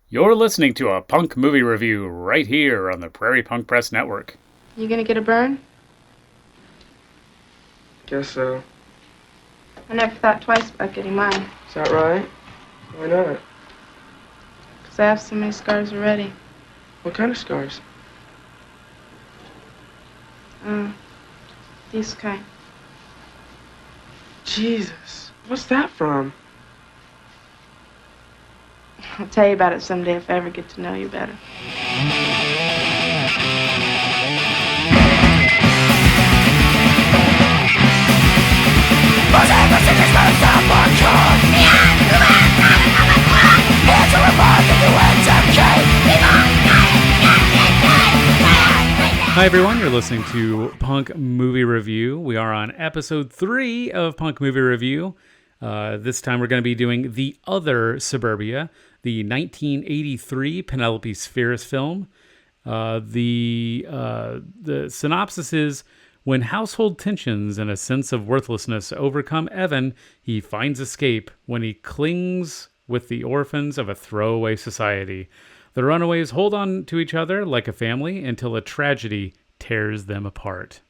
You're listening to a punk movie review right here on the Prairie Punk Press Network. You gonna get a burn? Guess so. I never thought twice about getting mine. Is that right? Why not? 'Cause I have so many scars already. What kind of scars? These kind. Jesus. What's that from? I'll tell you about it someday if I ever get to know you better. Hi everyone, you're listening to Punk Movie Review. We are on episode 3 of Punk Movie Review. This time we're going to be doing The Other Suburbia, the 1983 Penelope Spheeris film. The synopsis is, when household tensions and a sense of worthlessness overcome Evan, he finds escape when he clings with the orphans of a throwaway society. The runaways hold on to each other like a family until a tragedy tears them apart.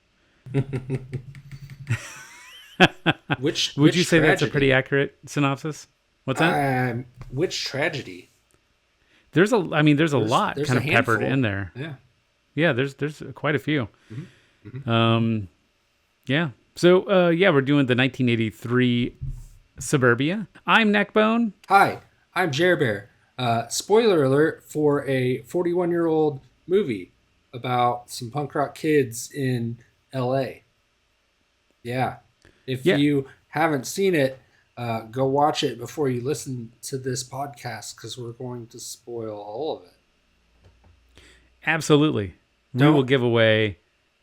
Would you say that's a pretty accurate synopsis? What's that? Which tragedy? There's a lot kind of peppered in there. Yeah. Yeah, there's quite a few. Mm-hmm. Mm-hmm. Yeah. So, we're doing the 1983 Suburbia. I'm Neckbone. Hi, I'm Jerbear. Spoiler alert for a 41-year-old movie about some punk rock kids in LA. Yeah. If you haven't seen it, go watch it before you listen to this podcast, because we're going to spoil all of it. Absolutely. We will give away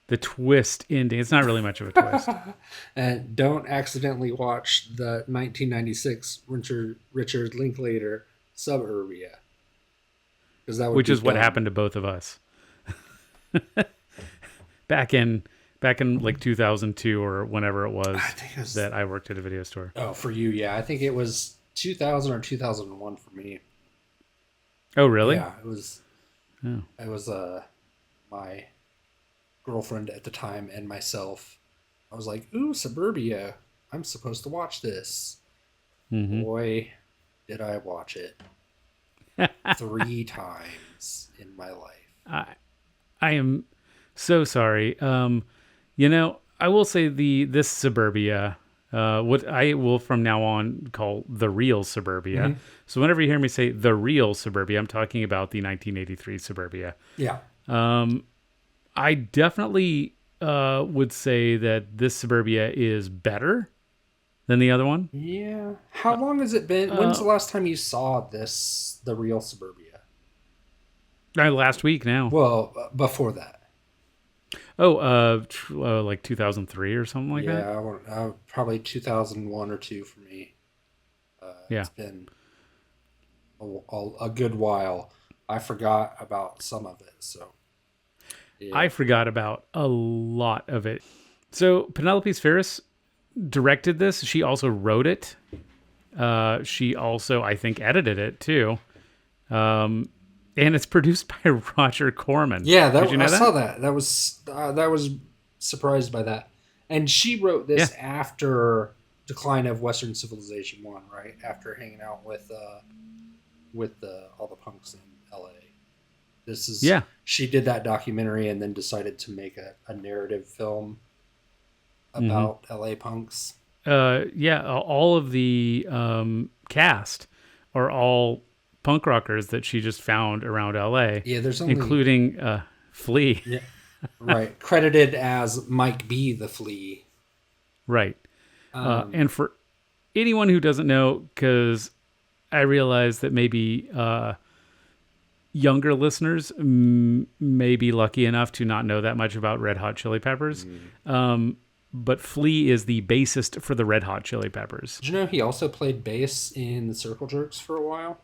the twist ending. It's not really much of a twist. And don't accidentally watch the 1996 Richard Linklater Suburbia, which is what happened to both of us back in like 2002 or whenever it was that I worked at a video store. Oh, for you, yeah. I think it was 2000 or 2001 for me. Oh, really? Yeah, it was. Oh. It was my girlfriend at the time and myself. I was like, "Ooh, Suburbia! I'm supposed to watch this." Mm-hmm. Boy, did I watch it 3 times in my life. I am so sorry. I will say this Suburbia, what I will from now on call the Real Suburbia. Mm-hmm. So whenever you hear me say the Real Suburbia, I'm talking about the 1983 Suburbia. Yeah. I definitely would say that this Suburbia is better than the other one. Yeah. How long has it been? When's the last time you saw the Real Suburbia? Last week now. Well, before that. Like 2003 or something like that? Yeah, probably 2001 or 2 for me. It's been a good while. I forgot about some of it, so. Yeah. I forgot about a lot of it. So Penelope Spheeris directed this. She also wrote it. She also, I think, edited it too. And it's produced by Roger Corman. Yeah, I saw that. That was surprised by that. And she wrote this after Decline of Western Civilization 1, right? After hanging out with all the punks in LA. She did that documentary and then decided to make a narrative film about LA punks. All of the cast are all punk rockers that she just found around LA. Yeah, including Flea. Yeah, right. Credited as Mike B. the Flea. Right. And for anyone who doesn't know, because I realize that maybe younger listeners may be lucky enough to not know that much about Red Hot Chili Peppers. But Flea is the bassist for the Red Hot Chili Peppers. Did you know he also played bass in the Circle Jerks for a while?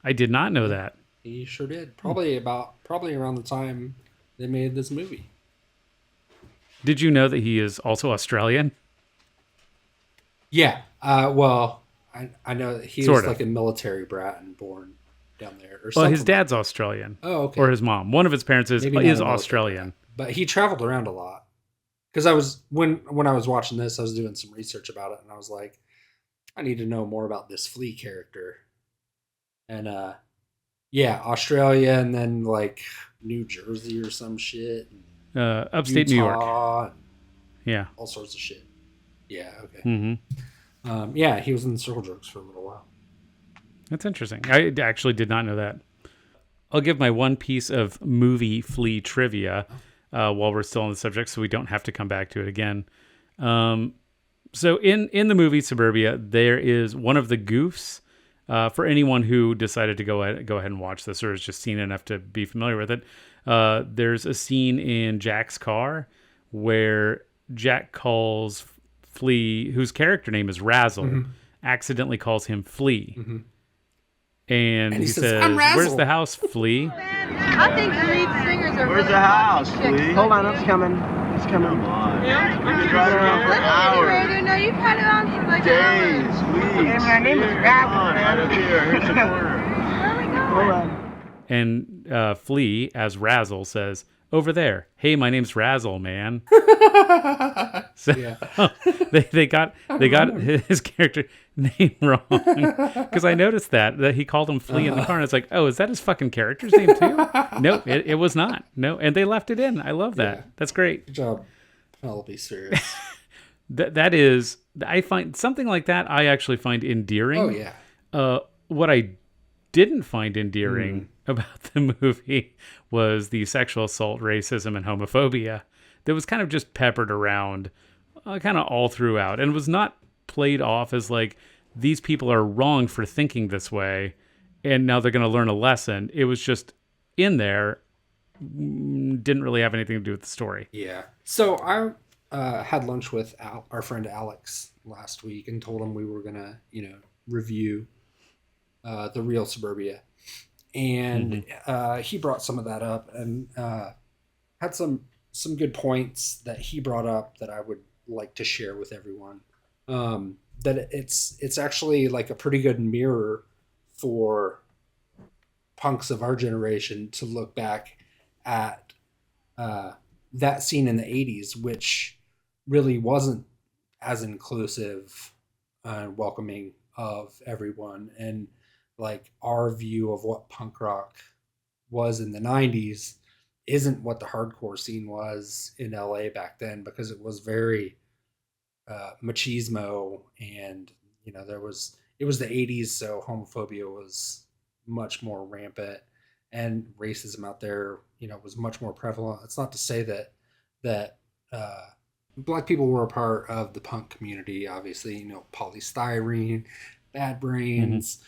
I did not know that. He sure did. Probably around the time they made this movie. Did you know that he is also Australian? Yeah. Well, I know that he was like a military brat and born down there. Or Well, something his dad's Australian. Oh, okay. Or his mom. One of his parents is Maybe not a Australian. But he traveled around a lot. Because I was when I was watching this, I was doing some research about it, and I was like, I need to know more about this Flea character. And yeah, Australia, and then like New Jersey or some shit. Upstate New York. Yeah. All sorts of shit. Yeah, okay. Mm-hmm. Yeah, he was in the Circle Jerks for a little while. That's interesting. I actually did not know that. I'll give my one piece of movie Flea trivia while we're still on the subject, so we don't have to come back to it again. So in the movie Suburbia, there is one of the goofs. For anyone who decided to go ahead and watch this, or has just seen enough to be familiar with it, there's a scene in Jack's car where Jack calls Flea, whose character name is Razzle, accidentally calls him Flea. Mm-hmm. And he says, "I'm Razzle." "Where's the house, Flea?" I think the lead singers are Where's really the house, chicks. please? Hold on, it's coming. It's coming. Come on. Yeah? You've been driving around for Listen to the radio. hours. No, you've had it on for like Days, hours. weeks. my name is years. Rabbit, Come on, man. right up here. Here's the corner. Where are we going? Hold on. And Flea, as Razzle, says, "Over there. Hey, my name's Razzle, man." So Yeah. they got his character name wrong, because I noticed that he called him Flea in the car, and it's like, oh, is that his fucking character's name too? No, it was not. No, and they left it in. I love that. Yeah. That's great. Good job, Penelope Spheeris. That is, I find something like that. I actually find endearing. Oh yeah. What I didn't find endearing about the movie was the sexual assault, racism, and homophobia that was kind of just peppered around, kind of all throughout, and was not played off as like, these people are wrong for thinking this way, and now they're going to learn a lesson. It was just in there, didn't really have anything to do with the story. Yeah. So I had lunch with our friend Alex last week and told him we were gonna, review the Real Suburbia, and he brought some of that up and had some good points that he brought up that I would like to share with everyone. That it's actually like a pretty good mirror for punks of our generation to look back at that scene in the 80s, which really wasn't as inclusive and welcoming of everyone. And like our view of what punk rock was in the 90s isn't what the hardcore scene was in LA back then, because it was very machismo, and it was the 80s, so homophobia was much more rampant, and racism out there was much more prevalent. It's not to say that Black people were a part of the punk community, obviously. Polystyrene, Bad Brains,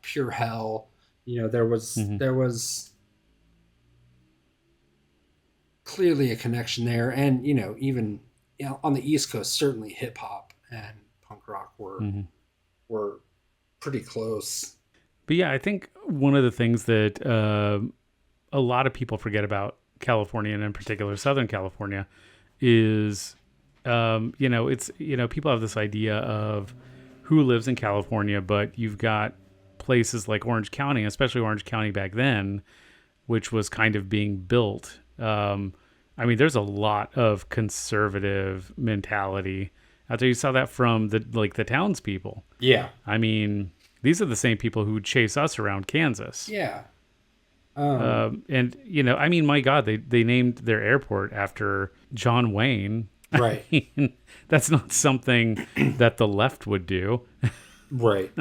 Pure Hell. There was clearly a connection there, and even on the East Coast, certainly hip hop and punk rock were pretty close. But yeah, I think one of the things that a lot of people forget about California, and in particular Southern California, is it's people have this idea of who lives in California, but you've got places like Orange County, especially Orange County back then, which was kind of being built. There's a lot of conservative mentality out there. You saw that from the townspeople. Yeah. These are the same people who chase us around Kansas. Yeah. My God, they named their airport after John Wayne. Right. That's not something that the left would do. Right.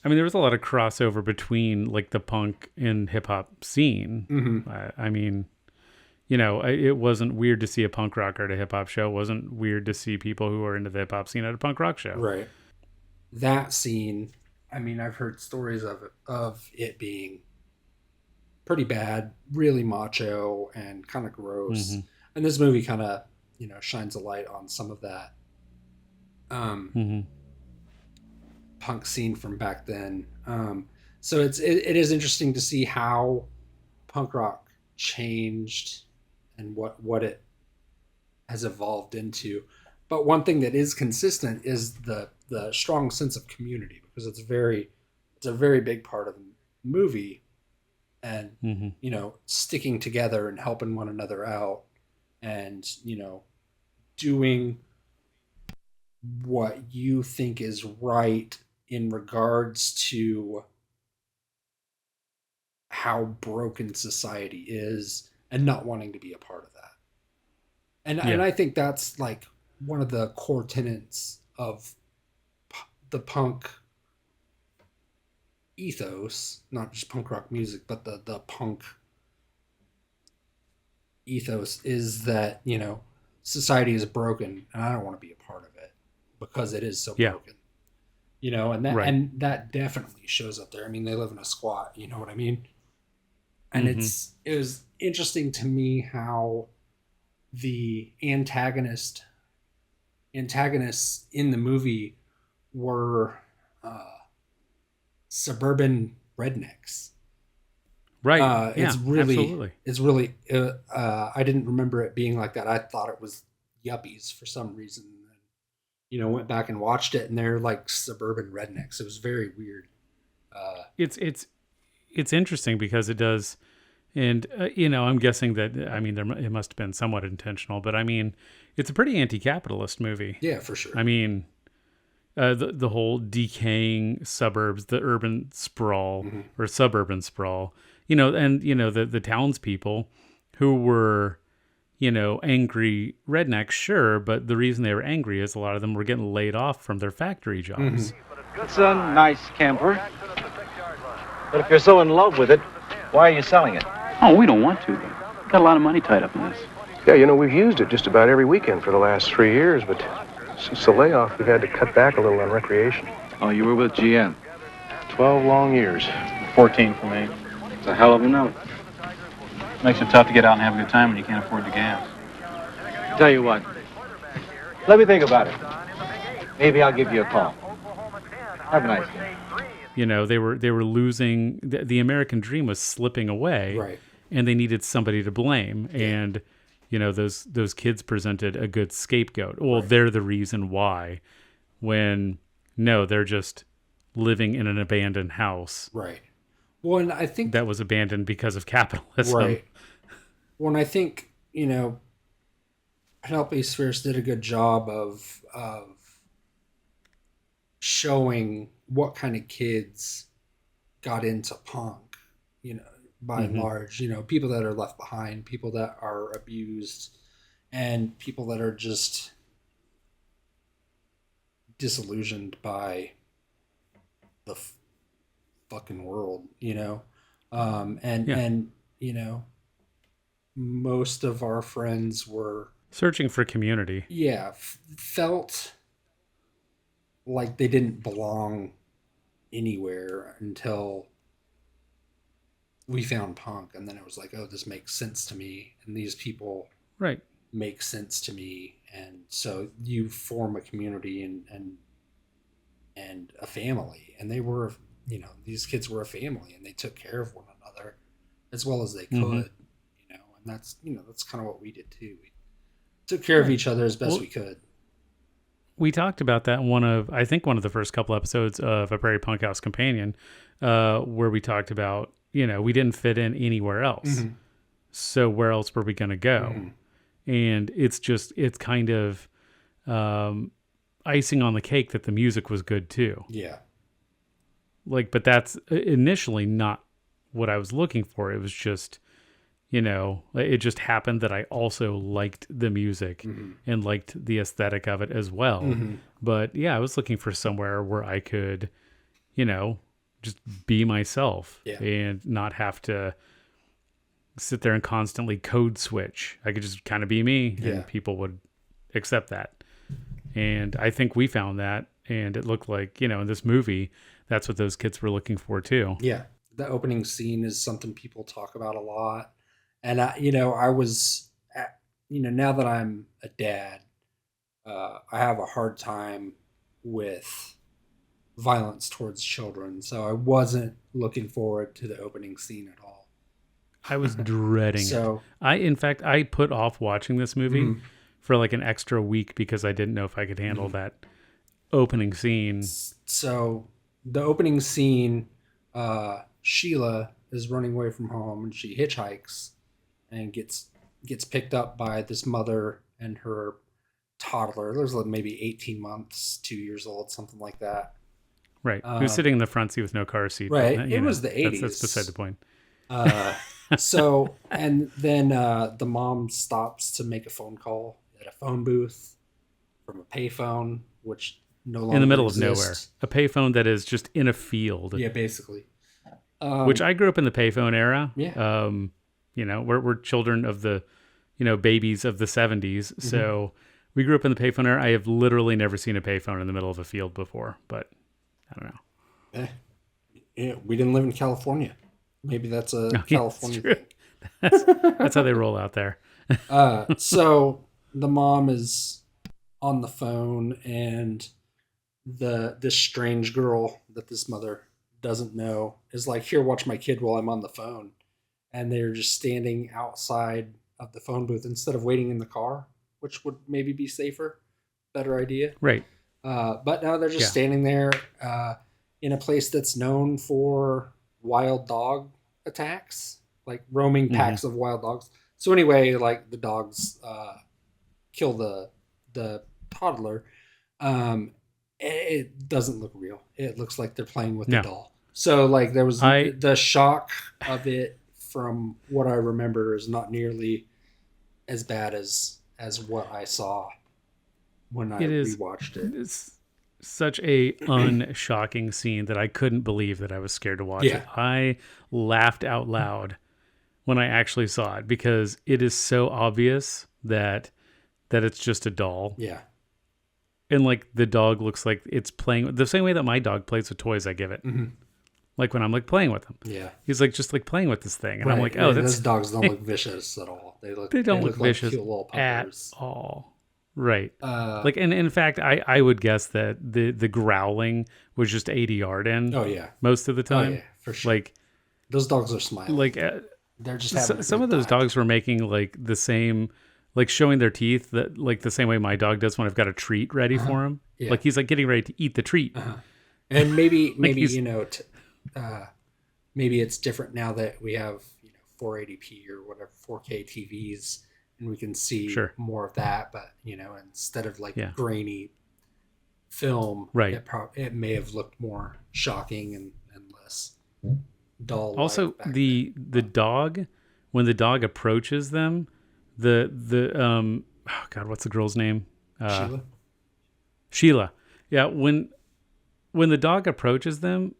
There was a lot of crossover between like the punk and hip hop scene. Mm-hmm. It wasn't weird to see a punk rocker at a hip hop show. It wasn't weird to see people who are into the hip hop scene at a punk rock show. Right. That scene, I've heard stories of it being pretty bad, really macho and kind of gross. Mm-hmm. And this movie kind of, shines a light on some of that punk scene from back then. So it is interesting to see how punk rock changed and what it has evolved into. But one thing that is consistent is the strong sense of community, because it's a very big part movie and, Mm-hmm. sticking together and helping one another out and, doing what you think is right in regards to how broken society is and not wanting to be a part of that. And I think that's like one of the core tenets of the punk ethos, not just punk rock music, but the punk ethos is that, society is broken and I don't want to be a part of it because it is so broken. And that definitely shows up there. I mean, they live in a squat, you know what I mean? And it was interesting to me how the antagonists in the movie were suburban rednecks. Right. It's really, absolutely. it's really, I didn't remember it being like that. I thought it was yuppies for some reason. And, went back and watched it and they're like suburban rednecks. It was very weird. It's interesting because it does. And, I'm guessing that, it must have been somewhat intentional, but it's a pretty anti-capitalist movie. Yeah, for sure. The whole decaying suburbs, the urban sprawl or suburban sprawl, the townspeople who were, angry rednecks, sure. But the reason they were angry is a lot of them were getting laid off from their factory jobs. It's a nice camper. But if you're so in love with it, why are you selling it? Oh, we don't want to. We've got a lot of money tied up in this. Yeah, we've used it just about every weekend for the last 3 years, but since the layoff, we've had to cut back a little on recreation. Oh, you were with GM. 12 long years. 14 for me. It's a hell of a note. Makes it tough to get out and have a good time when you can't afford the gas. Tell you what, let me think about it. Maybe I'll give you a call. Have a nice day. They were losing. The American dream was slipping away. Right. And they needed somebody to blame. And, those kids presented a good scapegoat. Well, they're the reason why. When, no, they're just living in an abandoned house. Right. Well, and I think that was abandoned because of capitalism. Right. Well, and I think, Penelope Spheeris did a good job of showing what kind of kids got into punk, by and large, people that are left behind, people that are abused, and people that are just disillusioned by the fucking world, and most of our friends were searching for community. Yeah, felt like they didn't belong anywhere until we found punk, and then it was like, oh, this makes sense to me, and these people make sense to me, and so you form a community and a family, and they were, these kids were a family, and they took care of one another as well as they could, and that's that's kind of what we did too. We took care of each other as best we could. We talked about that in one of the first couple episodes of A Prairie Punk House Companion, where we talked about, we didn't fit in anywhere else. So where else were we going to go? And it's kind of icing on the cake that the music was good too. Yeah. But that's initially not what I was looking for. It was just, it just happened that I also liked the music and liked the aesthetic of it as well. But yeah, I was looking for somewhere where I could, just be myself and not have to sit there and constantly code switch. I could just kind of be me and people would accept that. And I think we found that, and it looked like, in this movie, that's what those kids were looking for too. Yeah. The opening scene is something people talk about a lot. And I was, now that I'm a dad, I have a hard time with violence towards children. So I wasn't looking forward to the opening scene at all. I was dreading it. In fact, I put off watching this movie for like an extra week because I didn't know if I could handle that opening scene. So the opening scene, Sheila is running away from home, and she hitchhikes and gets picked up by this mother and her toddler. There's like maybe 18 months, 2 years old, something like that. Right. Who's sitting in the front seat with no car seat. Right. But, It was the 80s. That's beside the point. So, and then the mom stops to make a phone call at a phone booth from a payphone, which no longer in the middle exists. of nowhere. A payphone that is just in a field. Yeah, basically. Which I grew up in the payphone era. Yeah. We're children of the, babies of the 70s. Mm-hmm. So we grew up in the payphone era. I have literally never seen a payphone in the middle of a field before, but I don't know. Yeah, we didn't live in California. Maybe that's a California thing. That's how they roll out there. So the mom is on the phone, and this strange girl that this mother doesn't know is like, here, watch my kid while I'm on the phone. And they're just standing outside of the phone booth instead of waiting in the car, which would maybe be safer, better idea. Right. But no, they're just standing there in a place that's known for wild dog attacks, like roaming packs of wild dogs. So anyway, like the dogs kill the toddler. It doesn't look real. It looks like they're playing with the doll. So like there was the shock of it, from what I remember, is not nearly as bad as what I saw when I rewatched it. It's such a unshocking scene that I couldn't believe that I was scared to watch it. I laughed out loud when I actually saw it, because it is so obvious that it's just a doll. Yeah. And like the dog looks like it's playing the same way that my dog plays with toys I give it. Mm-hmm. Like when I'm like playing with him. Yeah. He's like just like playing with this thing. And I'm like, oh, those dogs don't look vicious at all. They don't look vicious like cute little puppers. at all. Right. Like, and in fact, I would guess that the growling was just ADR'd in. Oh yeah. Most of the time. Oh yeah, for sure. Like those dogs are smiling. Like they're just having some of those dogs were making like the same, like showing their teeth that like the same way my dog does when I've got a treat ready for him. Yeah. Like he's like getting ready to eat the treat. And maybe maybe it's different now that we have 480p or whatever 4K TVs, and we can see more of that. But instead of like grainy film, right? It may have looked more shocking and less dull. Also, the dog, when the dog approaches them, oh God, what's the girl's name? Sheila. Yeah, when the dog approaches them,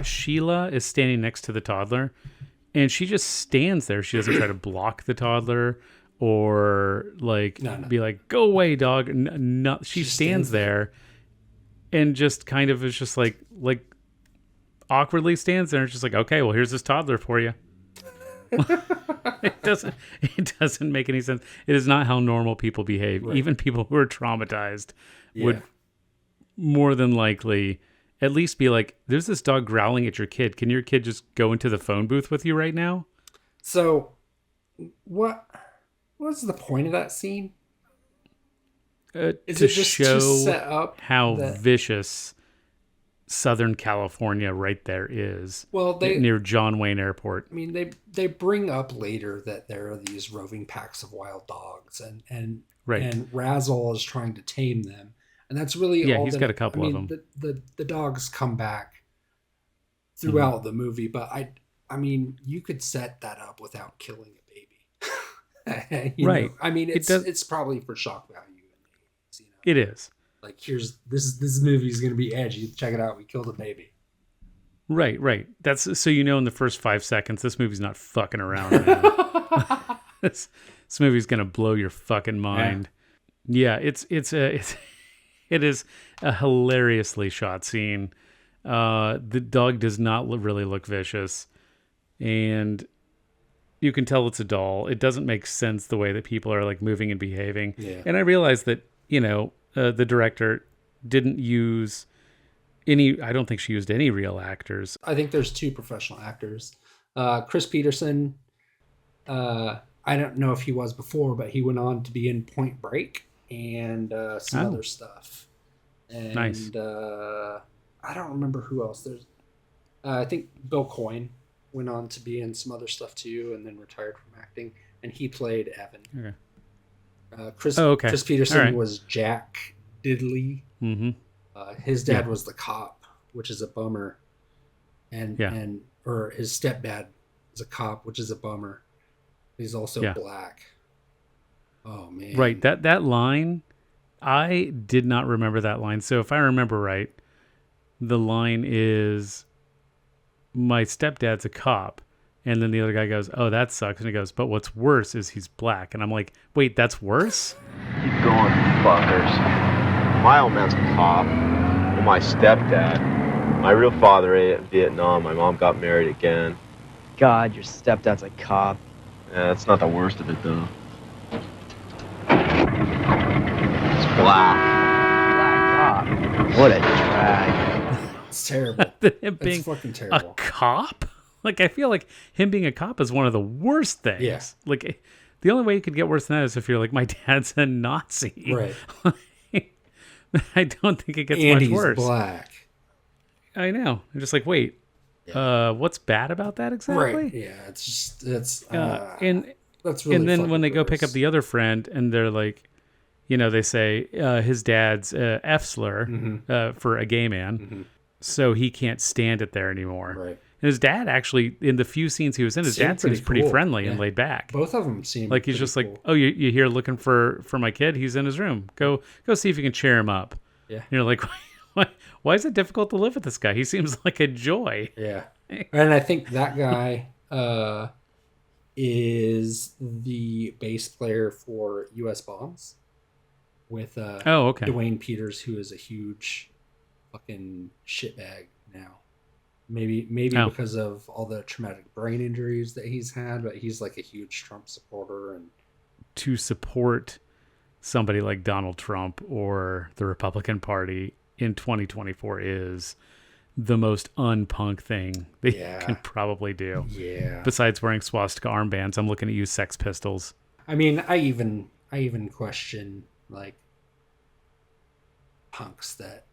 Sheila is standing next to the toddler, and she just stands there. She doesn't try to block the toddler or like be like, "Go away, dog." No, she stands there and just kind of is just like awkwardly stands there and just like, "Okay, well, here's this toddler for you." It doesn't make any sense. It is not how normal people behave. Right. Even people who are traumatized would more than likely at least be like, there's this dog growling at your kid. Can your kid just go into the phone booth with you right now? So what's the point of that scene? Is it just show to set up how vicious Southern California right there is. Well, near John Wayne Airport. I mean, they bring up later that there are these roving packs of wild dogs, and Razzle is trying to tame them, and that's really all. He's got a couple of them. The dogs come back throughout the movie, but I mean, you could set that up without killing a baby, right? I mean, it's probably for shock value. It is. Like, here's this movie is going to be edgy. Check it out. We killed a baby. Right. That's so in the first 5 seconds, this movie's not fucking around. Man. this movie's going to blow your fucking mind. Yeah, it is a hilariously shot scene. The dog does not really look vicious, and you can tell it's a doll. It doesn't make sense the way that people are like moving and behaving. Yeah. And I realize that the director didn't use any. I don't think she used any real actors. I think there's 2 professional actors. Chris Peterson. I don't know if he was before, but he went on to be in Point Break and some other stuff. And, nice. I don't remember who else. There's, I think Bill Coyne went on to be in some other stuff too, and then retired from acting. And he played Evan. Okay. Chris Peterson All right. was Jack Diddley. Mm-hmm. His dad was the cop, which is a bummer. Or his stepdad is a cop, which is a bummer. He's also black. Oh man! Right, that line, I did not remember that line. So if I remember right, the line is, "My stepdad's a cop," and then the other guy goes, "Oh, that sucks," and he goes, "But what's worse is he's black," and I'm like, "Wait, that's worse?" Keep going, fuckers. My old man's a cop. Well, my stepdad. My real father ate in Vietnam. My mom got married again. God, your stepdad's a cop. Yeah, that's not the worst of it, though. It's black. Black cop. What a drag. It's terrible. Him being It's fucking a terrible. cop? Like, I feel like him being a cop is one of the worst things. Yeah. Like, the only way you could get worse than that is if you're like, my dad's a Nazi. Right. I don't think it gets And much he's worse. black. I know. I'm just like, wait, what's bad about that exactly? Right. Yeah. It's just And that's really. and then when fucking they go pick gross. up the other friend, and they're like, they say his dad's F slur for a gay man, so he can't stand it there anymore. Right. And his dad actually, in the few scenes he was in, his Seemed dad seems pretty pretty cool. friendly and Yeah. laid back. Both of them seem Like he's pretty just cool. like, oh, you here looking for my kid? He's in his room. Go see if you can cheer him up. Yeah. And you're like, why is it difficult to live with this guy? He seems like a joy. Yeah. And I think that guy is the bass player for U.S. Bombs with Dwayne Peters, who is a huge fucking shitbag now. Maybe because of all the traumatic brain injuries that he's had, but he's like a huge Trump supporter. And To support somebody like Donald Trump or the Republican Party in 2024 is the most un-punk thing they can probably do. Yeah. Besides wearing swastika armbands, I'm looking at you, Sex Pistols. I mean, I even question like punks that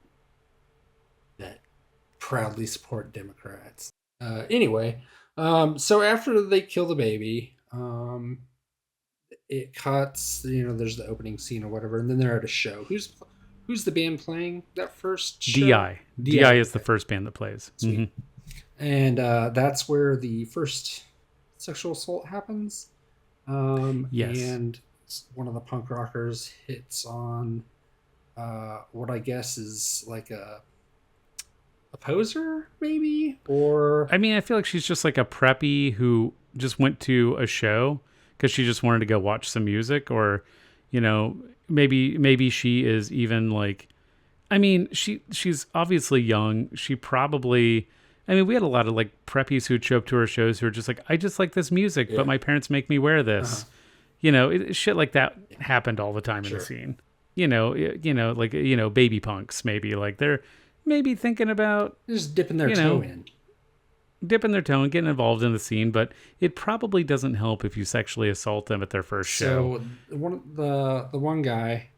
proudly support Democrats. Anyway, so after they kill the baby, it cuts. There's the opening scene or whatever, and then they're at a show. Who's the band playing that first show? DI. DI is the first band that plays. Sweet. And that's where the first sexual assault happens. Yes. And one of the punk rockers hits on what I guess is like a poser, maybe? Or I mean, I feel like she's just like a preppy who just went to a show because she just wanted to go watch some music, or maybe she is even like, I mean, she's obviously young. She probably, I mean, we had a lot of like preppies who'd show up to our shows who are just like, I just like this music, but my parents make me wear this. Shit like that happened all the time in the scene. Baby punks, maybe like they're maybe thinking about just dipping their toe in. Dipping their toe and getting involved in the scene, but it probably doesn't help if you sexually assault them at their first show. So the one guy,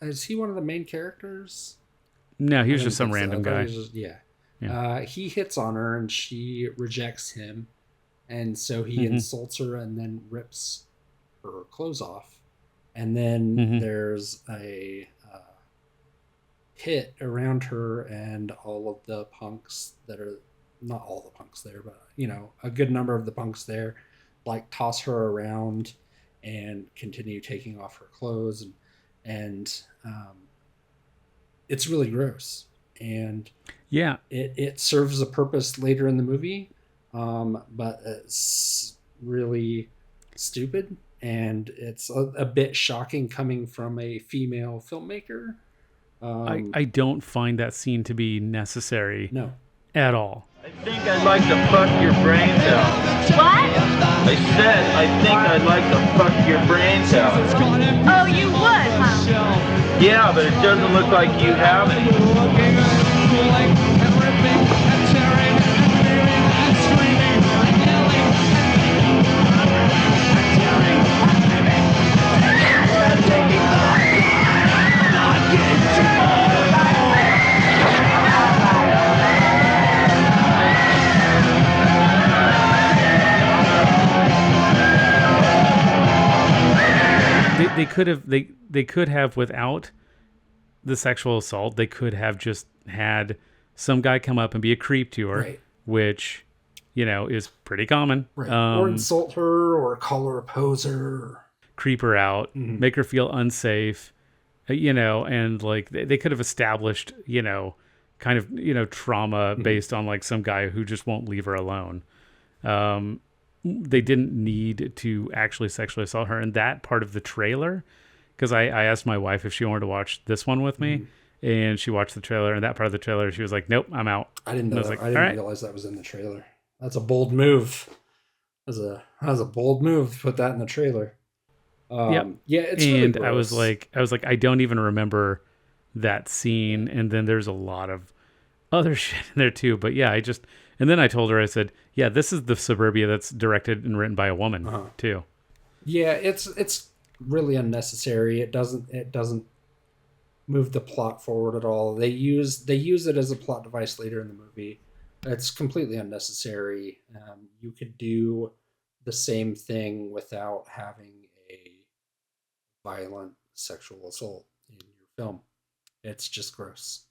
is he one of the main characters? No, he was just some random guy. He hits on her and she rejects him, and so he insults her and then rips her clothes off, and then there's a pit around her, and all of the punks that are not all the punks there, but a good number of the punks there like toss her around and continue taking off her clothes, and it's really gross, and it serves a purpose later in the movie, but it's really stupid, and it's a bit shocking coming from a female filmmaker. I don't find that scene to be necessary. No. At all. I think I'd like to fuck your brains out. What? I said I think I'd like to fuck your brains out. Oh, you would, huh? Yeah, but it doesn't look like you have any. they could have without the sexual assault. They could have just had some guy come up and be a creep to her, Right. which is pretty common. Right. Or insult her, or call her a poser, creep her out, make her feel unsafe, and like they could have established, kind of, trauma based on like some guy who just won't leave her alone. They didn't need to actually sexually assault her. And that part of the trailer, because I asked my wife if she wanted to watch this one with me, and she watched the trailer, and that part of the trailer, she was like, nope, I'm out. I didn't know. I was That. like, I didn't "All realize that was in the trailer. That's a bold move. That was a bold move to put that in the trailer. Yep. Yeah, it's and really gross. I was like, I don't even remember that scene. And then there's a lot of other shit in there too. But yeah, and then I told her, I said, yeah, this is the Suburbia that's directed and written by a woman too. Yeah, it's really unnecessary. It doesn't move the plot forward at all. They use it as a plot device later in the movie. It's completely unnecessary. You could do the same thing without having a violent sexual assault in your film. It's just gross.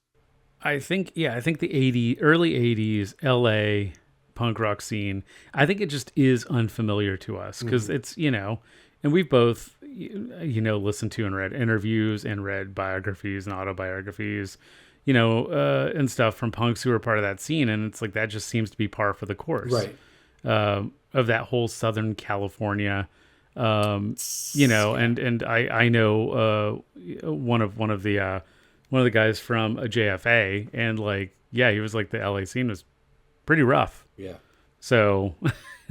I think the early 80s LA punk rock scene, I think it just is unfamiliar to us because it's, and we've both, listened to and read interviews and read biographies and autobiographies, and stuff from punks who were part of that scene. And it's like, that just seems to be par for the course. Right. Of that whole Southern California, and I know one of the guys from a JFA, and like, yeah, he was like, the LA scene was pretty rough. Yeah. So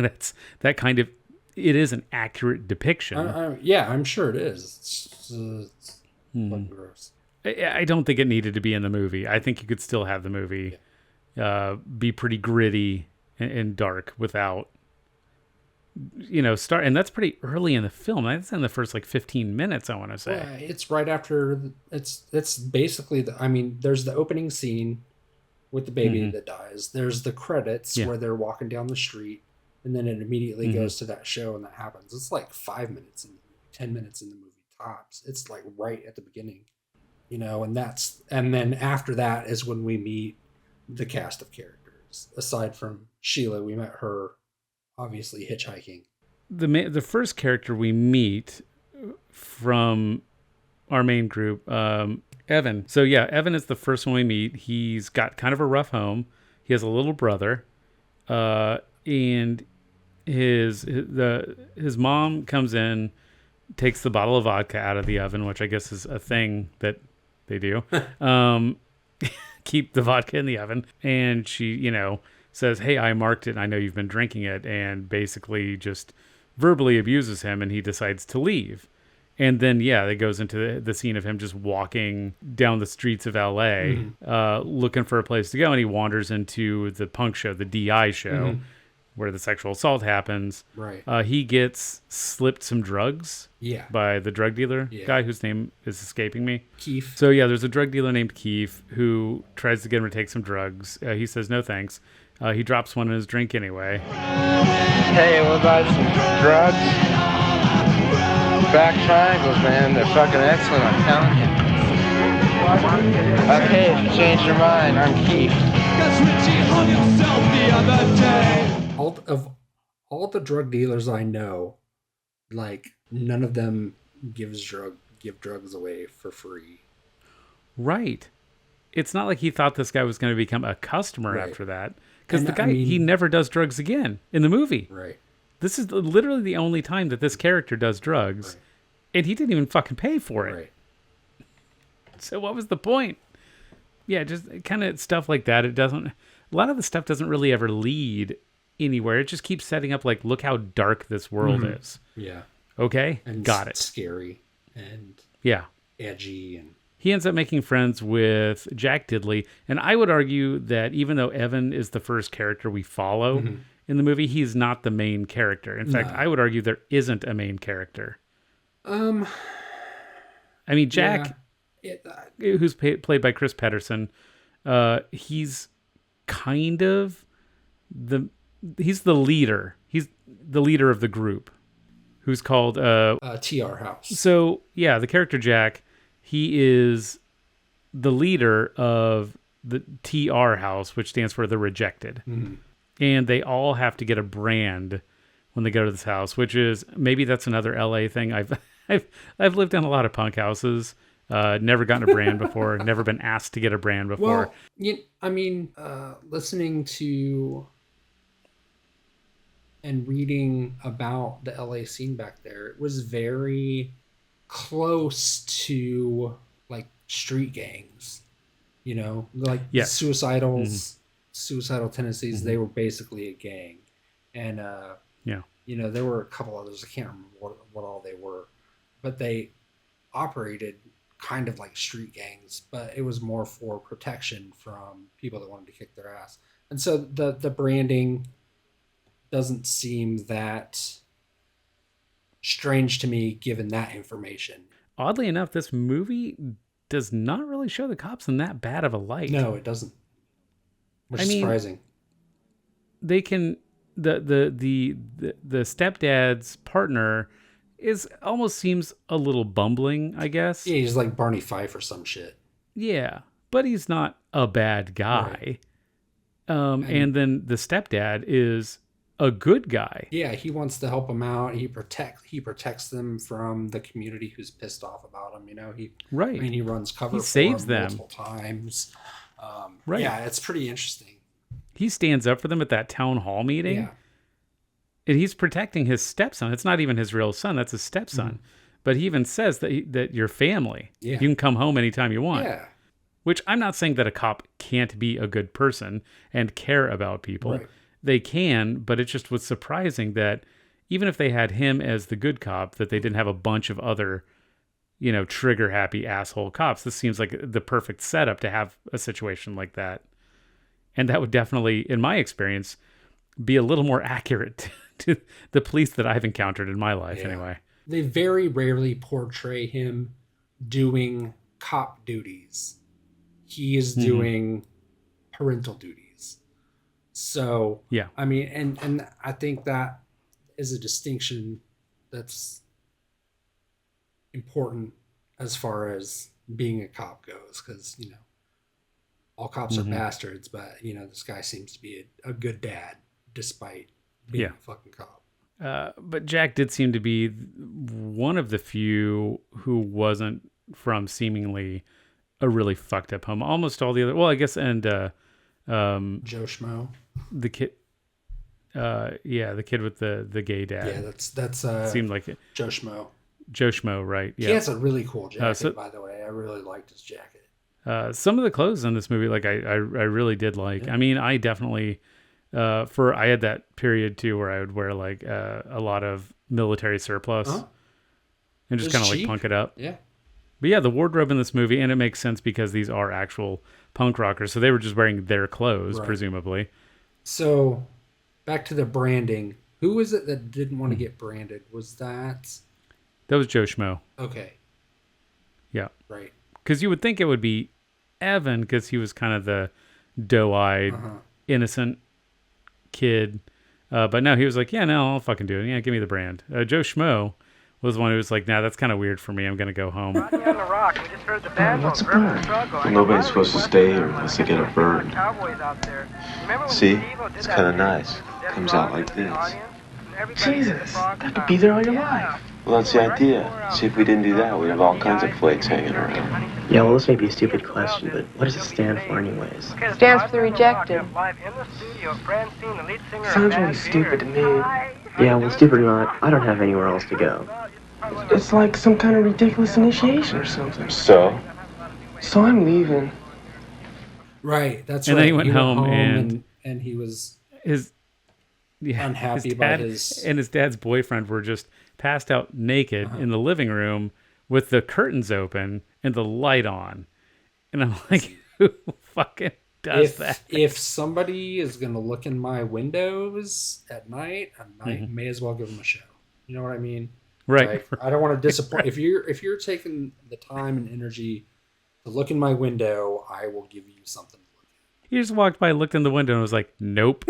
that kind of, it is an accurate depiction. Yeah, I'm sure it is. It's fucking gross. I don't think it needed to be in the movie. I think you could still have the movie be pretty gritty and dark without, start. And that's pretty early in the film. That's in the first like 15 minutes, I want to say. Yeah, it's right after. It's basically there's the opening scene with the baby that dies. There's the credits where they're walking down the street, and then it immediately goes to that show, and that happens. It's like 5 minutes in the movie, 10 minutes in the movie tops. It's like right at the beginning, and then after that is when we meet the cast of characters. Aside from Sheila, we met her obviously hitchhiking. The first character we meet from our main group, Evan. So yeah, Evan is the first one we meet. He's got kind of a rough home. He has a little brother, and his mom comes in, takes the bottle of vodka out of the oven, which I guess is a thing that they do. Keep the vodka in the oven, and she, says, "Hey, I marked it. And I know you've been drinking it," and basically just verbally abuses him, and he decides to leave. And then, it goes into the scene of him just walking down the streets of LA, looking for a place to go. And he wanders into the punk show, the DI show, where the sexual assault happens. Right. He gets slipped some drugs by the drug dealer guy whose name is escaping me. Keith. So, there's a drug dealer named Keith who tries to get him to take some drugs. He says, no, thanks. He drops one in his drink anyway. Hey, what about some drugs? Back triangles, man. They're fucking excellent, I'm telling you. Okay, if you change your mind, I'm Keith. All the drug dealers I know, like, none of them give drugs away for free. Right. It's not like he thought this guy was going to become a customer after that. Because the guy, he never does drugs again in the movie. Right. This is literally the only time that this character does drugs. Right. And he didn't even fucking pay for it. Right. So what was the point? Yeah, just kind of stuff like that. A lot of the stuff doesn't really ever lead anywhere. It just keeps setting up like, look how dark this world is. Yeah. Okay. And got it. Scary and edgy. And he ends up making friends with Jack Diddley. And I would argue that even though Evan is the first character we follow in the movie, he's not the main character. In fact, I would argue there isn't a main character. I mean, Jack, who's played by Chris Pedersen, he's kind of he's the leader. He's the leader of the group. who's called TR House. So yeah, the character Jack, he is the leader of the TR House, which stands for the Rejected, and they all have to get a brand when they go to this house, which is maybe that's another LA thing. I've lived in a lot of punk houses. Never gotten a brand before. Never been asked to get a brand before. Well, listening to and reading about the LA scene back there, it was very close to like street gangs, like suicidal tendencies. They were basically a gang, and there were a couple others. I can't remember what all they were, but they operated kind of like street gangs, but it was more for protection from people that wanted to kick their ass. And so the branding doesn't seem that strange to me given that information. Oddly enough, this movie does not really show the cops in that bad of a light. No, it doesn't. Which is surprising. They can the stepdad's partner almost seems a little bumbling, I guess. Yeah, he's like Barney Fife or some shit. Yeah, but he's not a bad guy. Right. And then the stepdad is a good guy. Yeah, he wants to help them out. He protects them from the community who's pissed off about him. He runs cover. He saves them multiple times. Right. Yeah, it's pretty interesting. He stands up for them at that town hall meeting. Yeah. And he's protecting his stepson. It's not even his real son. That's his stepson. But he even says that your family. Yeah. You can come home anytime you want. Yeah. Which I'm not saying that a cop can't be a good person and care about people. Right. They can, but it just was surprising that even if they had him as the good cop, that they didn't have a bunch of other, trigger-happy asshole cops. This seems like the perfect setup to have a situation like that. And that would definitely, in my experience, be a little more accurate to the police that I've encountered in my life, anyway. They very rarely portray him doing cop duties. He is doing parental duties. So, yeah. I mean, and I think that is a distinction that's important as far as being a cop goes, because, all cops are bastards, but, this guy seems to be a good dad despite being a fucking cop. But Jack did seem to be one of the few who wasn't from seemingly a really fucked up home. Almost all the other, well, I guess, and Joe Schmo, the kid, the kid with the gay dad. Yeah, that's seemed like it. Joe Schmo. Joe Schmo, right? Yeah, he has a really cool jacket, by the way. I really liked his jacket. Some of the clothes in this movie, like I really did like. Yeah. I mean, I definitely. I had that period too where I would wear like a lot of military surplus and just kind of like punk it up. Yeah. But yeah, the wardrobe in this movie, and it makes sense because these are actual punk rockers. So they were just wearing their clothes, presumably. So back to the branding. Who was it that didn't want to get branded? Was that was Joe Schmo. Okay. Yeah. Right. Because you would think it would be Evan because he was kind of the doe-eyed, innocent kid, but no, he was like, yeah, no, I'll fucking do it. Yeah, give me the brand. Joe Schmo was the one who was like, nah, that's kind of weird for me. I'm gonna go home. What's a bird? Nobody's supposed to stay here unless they get a bird. See, it's kind of nice. Comes out like this. Jesus, that could be there all your life. Well, that's the idea. See, if we didn't do that, we'd have all kinds of flakes hanging around. Yeah, well, this may be a stupid question, but what does it stand for anyways? Stands for the Rejected. Sounds really stupid to me. Yeah, well, stupid or not, I don't have anywhere else to go. It's like some kind of ridiculous initiation or something. So I'm leaving. Right, that's and right. Then he went home and he was his unhappy dad, about his... And his dad's boyfriend were just passed out naked in the living room with the curtains open and the light on. And I'm like, who fucking does that? If somebody is going to look in my windows at night, I may as well give them a show. You know what I mean? Right. Like, I don't want to disappoint. If you're taking the time and energy to look in my window, I will give you something to look at. He just walked by, looked in the window, and was like, nope,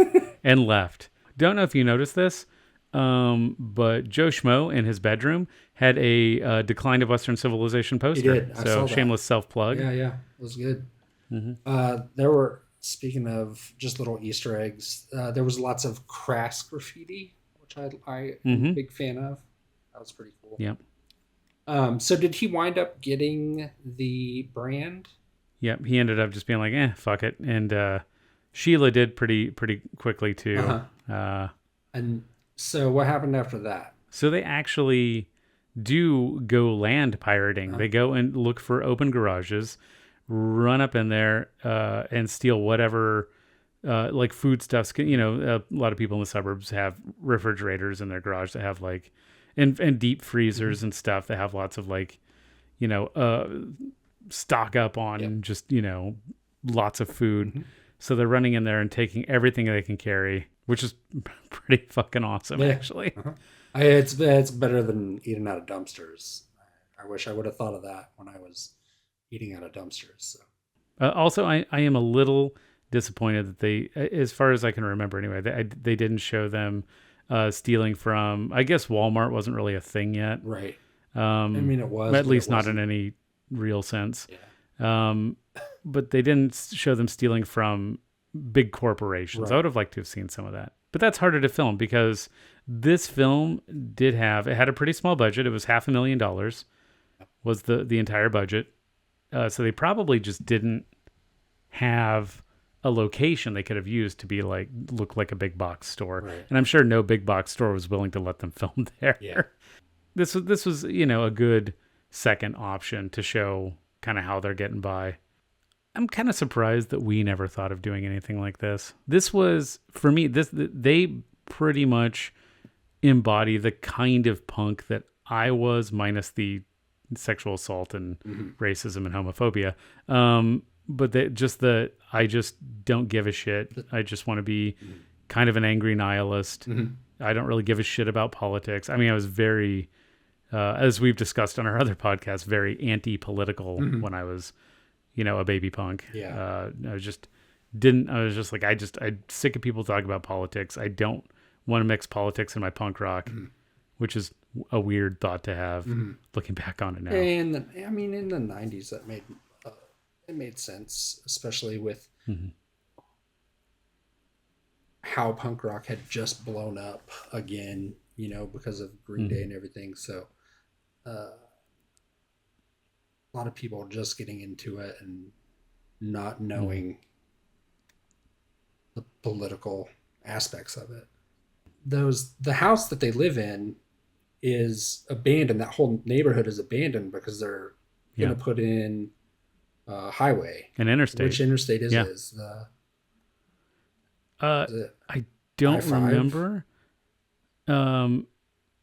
and left. Don't know if you noticed this. But Joe Schmo in his bedroom had a Decline of Western Civilization poster. He did. I saw So that. shameless self-plug. Yeah, it was good. Mm-hmm. There were, speaking of just little Easter eggs, there was lots of crass graffiti, which I am a big fan of. That was pretty cool. Yep. So did he wind up getting the brand? Yep. He ended up just being like, fuck it. And Sheila did pretty quickly too. Uh-huh. And so what happened after that? So they actually do go land pirating. Uh-huh. They go and look for open garages, run up in there and steal whatever like foodstuffs. You know, a lot of people in the suburbs have refrigerators in their garage that have like, and deep freezers and stuff that have lots of like, you know, stock up on just, you know, lots of food. So they're running in there and taking everything they can carry, which is pretty fucking awesome, actually. It's better than eating out of dumpsters. I wish I would have thought of that when I was eating out of dumpsters. So. Also, I am a little disappointed that they, as far as I can remember anyway, they didn't show them stealing from, I guess Walmart wasn't really a thing yet. Right. I mean, it was. At least not in any real sense. Yeah. But they didn't show them stealing from big corporations. Right. I would have liked to have seen some of that. But that's harder to film because this film it had a pretty small budget. It was $500,000 was the entire budget. So they probably just didn't have a location they could have used to be like, look like a big box store. Right. And I'm sure no big box store was willing to let them film there. Yeah. This was, you know, a good second option to show kind of how they're getting by. I'm kind of surprised that we never thought of doing anything like this. This was, for me, they pretty much embody the kind of punk that I was, minus the sexual assault and racism and homophobia. But I just don't give a shit. I just want to be kind of an angry nihilist. I don't really give a shit about politics. I mean, I was very, as we've discussed on our other podcast, very anti-political when I was, you know, a baby punk. Yeah. I was just like, I'm sick of people talking about politics. I don't want to mix politics in my punk rock, which is a weird thought to have looking back on it now. And I mean, in the 90s, that made sense, especially with how punk rock had just blown up again, you know, because of Green Day and everything. So a lot of people just getting into it and not knowing the political aspects of it. The house that they live in is abandoned. That whole neighborhood is abandoned because they're going to put in a highway. An interstate. Which interstate is it? I don't I-5? remember.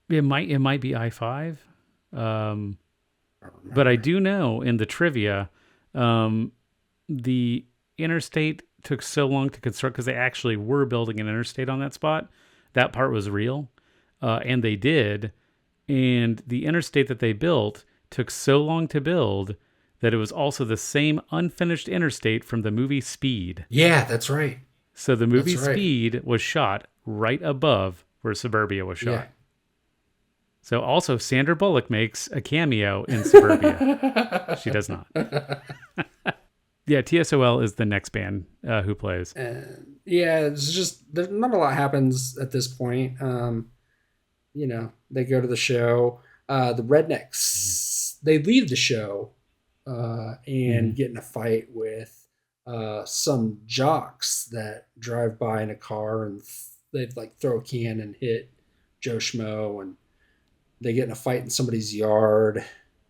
It might be I-5. But I do know in the trivia, the interstate took so long to construct because they actually were building an interstate on that spot. That part was real. And they did. And the interstate that they built took so long to build that it was also the same unfinished interstate from the movie Speed. Yeah, that's right. So the movie Speed was shot right above where Suburbia was shot. Yeah. So also Sandra Bullock makes a cameo in Suburbia. She does not. Yeah, TSOL is the next band who plays. Yeah, it's just not a lot happens at this point. You know, they go to the show. The Rednecks, they leave the show and get in a fight with some jocks that drive by in a car, and they like throw a can and hit Joe Schmo, and they get in a fight in somebody's yard,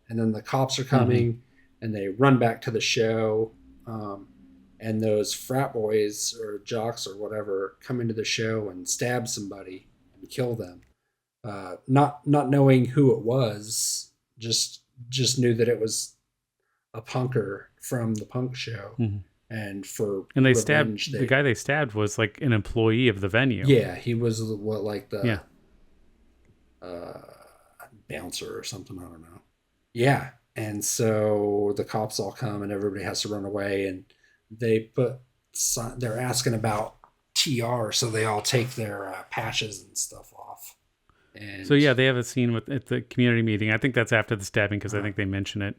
and then the cops are coming and they run back to the show. And those frat boys or jocks or whatever come into the show and stab somebody and kill them. Not knowing who it was, just knew that it was a punker from the punk show. And they stabbed the guy they stabbed was like an employee of the venue. Yeah, he was the bouncer or something, I don't know. Yeah. And so the cops all come and everybody has to run away, and they're asking about TR, so they all take their patches and stuff off. And So yeah, they have a scene at the community meeting. I think that's after the stabbing because I think they mention it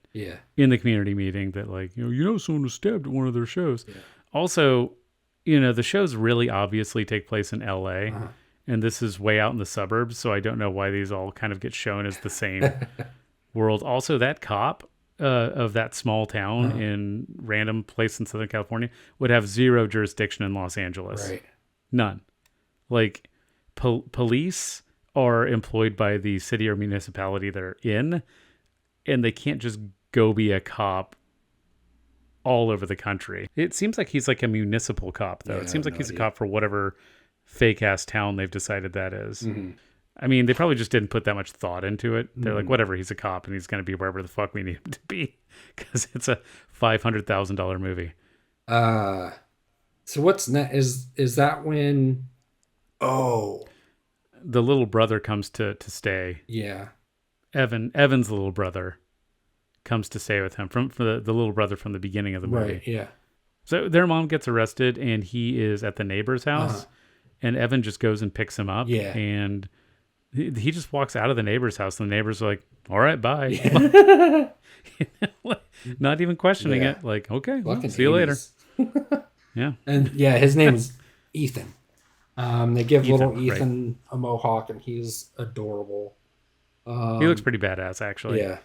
in the community meeting that like, someone was stabbed at one of their shows. Yeah. Also, the shows really obviously take place in LA and this is way out in the suburbs. So I don't know why these all kind of get shown as the same world. Also, that cop of that small town in random place in Southern California would have zero jurisdiction in Los Angeles. Right. None. Like police are employed by the city or municipality they're in, and they can't just go be a cop all over the country. It seems like he's like a municipal cop, though. It seems like he's a cop for whatever fake-ass town they've decided that is. Mm-hmm. I mean, they probably just didn't put that much thought into it. They're like, whatever, he's a cop, and he's going to be wherever the fuck we need him to be, because it's a $500,000 movie. So what's next? Is that when... Oh... The little brother comes to stay. Yeah. Evan's little brother comes to stay with him from the little brother from the beginning of the movie. Right, yeah. So their mom gets arrested and he is at the neighbor's house and Evan just goes and picks him up. Yeah. And he just walks out of the neighbor's house and the neighbor's like, all right, bye. Yeah. Not even questioning it. Like, okay, well, see you later. Yeah. And his name is Ethan. They give little Ethan a mohawk, and he's adorable. He looks pretty badass, actually. Yeah.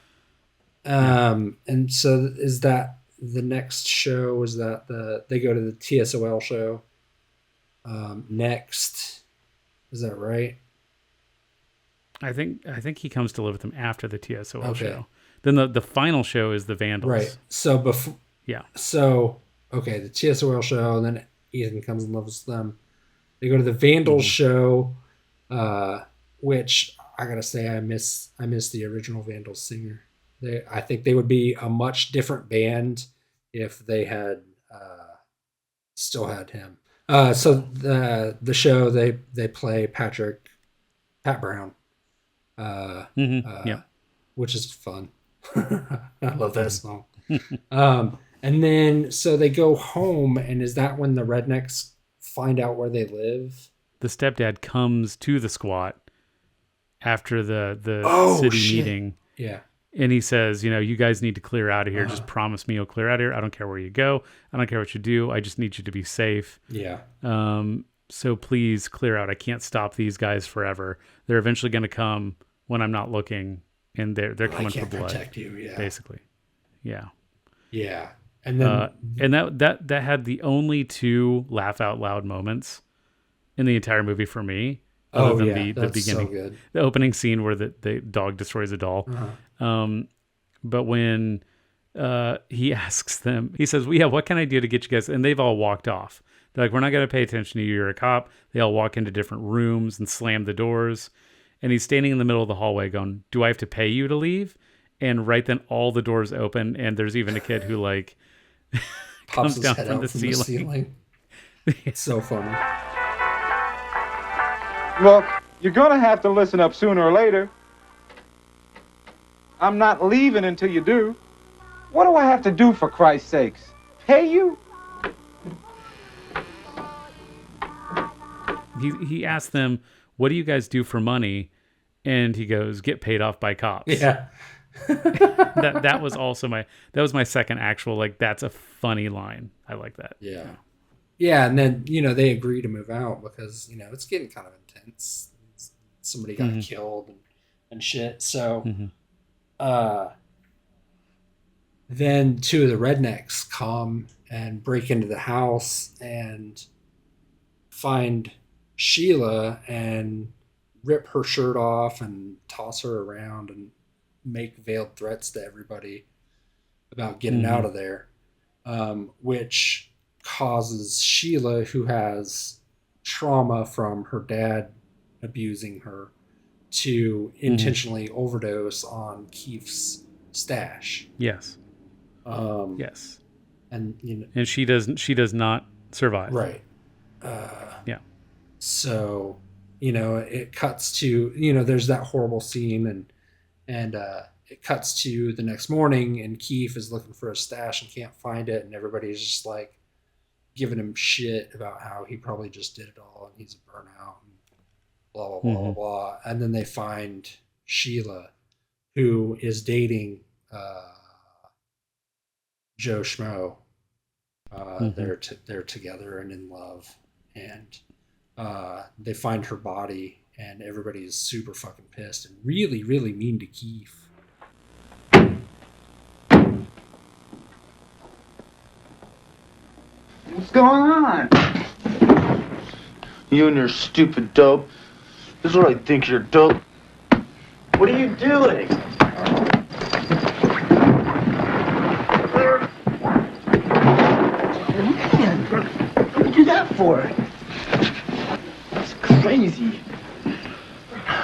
And so is that the next show? Is that they go to the TSOL show? Next, is that right? I think he comes to live with them after the TSOL show. Then the final show is the Vandals. Right. So before. Yeah. So okay, the TSOL show, and then Ethan comes and lives with them. They go to the Vandals show, which I gotta say I miss the original Vandals singer. I think they would be a much different band if they had still had him. So the show they play Pat Brown, which is fun. I love that song. And then so they go home, and is that when the rednecks find out where they live? The stepdad comes to the squat after the city meeting. Yeah. And he says, you guys need to clear out of here. Just promise me you'll clear out of here. I don't care where you go. I don't care what you do. I just need you to be safe. Yeah. So please clear out. I can't stop these guys forever. They're eventually going to come when I'm not looking, and they're coming for blood. Protect you, yeah. Basically. Yeah. Yeah. And then and that had the only two laugh out loud moments in the entire movie for me. Other than the beginning, so good. The opening scene where the dog destroys a doll. But when he asks them, he says, what can I do to get you guys? And they've all walked off. They're like, we're not going to pay attention to you. You're a cop. They all walk into different rooms and slam the doors. And he's standing in the middle of the hallway going, do I have to pay you to leave? And right then all the doors open. And there's even a kid who like comes down from the ceiling. It's so funny. Look, you're going to have to listen up sooner or later. I'm not leaving until you do. What do I have to do, for Christ's sakes? Pay you? He asked them, what do you guys do for money? And he goes, get paid off by cops. Yeah. that was also my second actual, like, that's a funny line. I like that. Yeah. Yeah, and then, they agree to move out because, it's getting kind of intense. Somebody got killed and shit. So, then two of the rednecks come and break into the house and find Sheila and rip her shirt off and toss her around and make veiled threats to everybody about getting out of there, which causes Sheila, who has trauma from her dad abusing her, to intentionally overdose on Keith's stash. Yes. Yes. And and she does not survive. Right. Yeah. So, it cuts to, there's that horrible scene and it cuts to the next morning and Keith is looking for a stash and can't find it, and everybody's just like giving him shit about how he probably just did it all and he's a burnout. blah, blah, blah, blah, blah. And then they find Sheila, who is dating Joe Schmo. They're together and in love. And they find her body, and everybody is super fucking pissed and really, really mean to Keith. What's going on? You and your stupid dope. This is what I think you're dope. What are you doing? What did you do that for? It's crazy.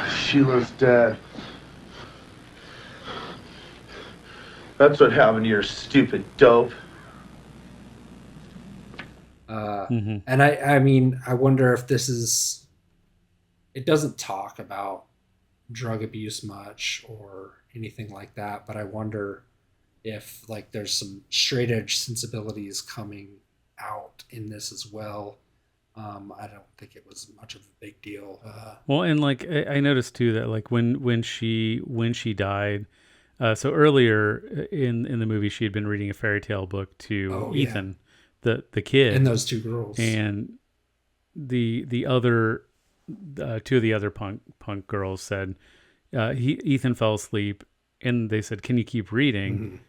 Sheila's dead. That's what happened to your stupid dope. And I mean, I wonder if this is, it doesn't talk about drug abuse much or anything like that, but I wonder if like there's some straight edge sensibilities coming out in this as well. I don't think it was much of a big deal. Well, and like I noticed too that like when she died, so earlier in the movie she had been reading a fairy tale book to Ethan. Yeah. The kid and those two girls and the other two of the other punk girls said Ethan fell asleep, and they said, "Can you keep reading?"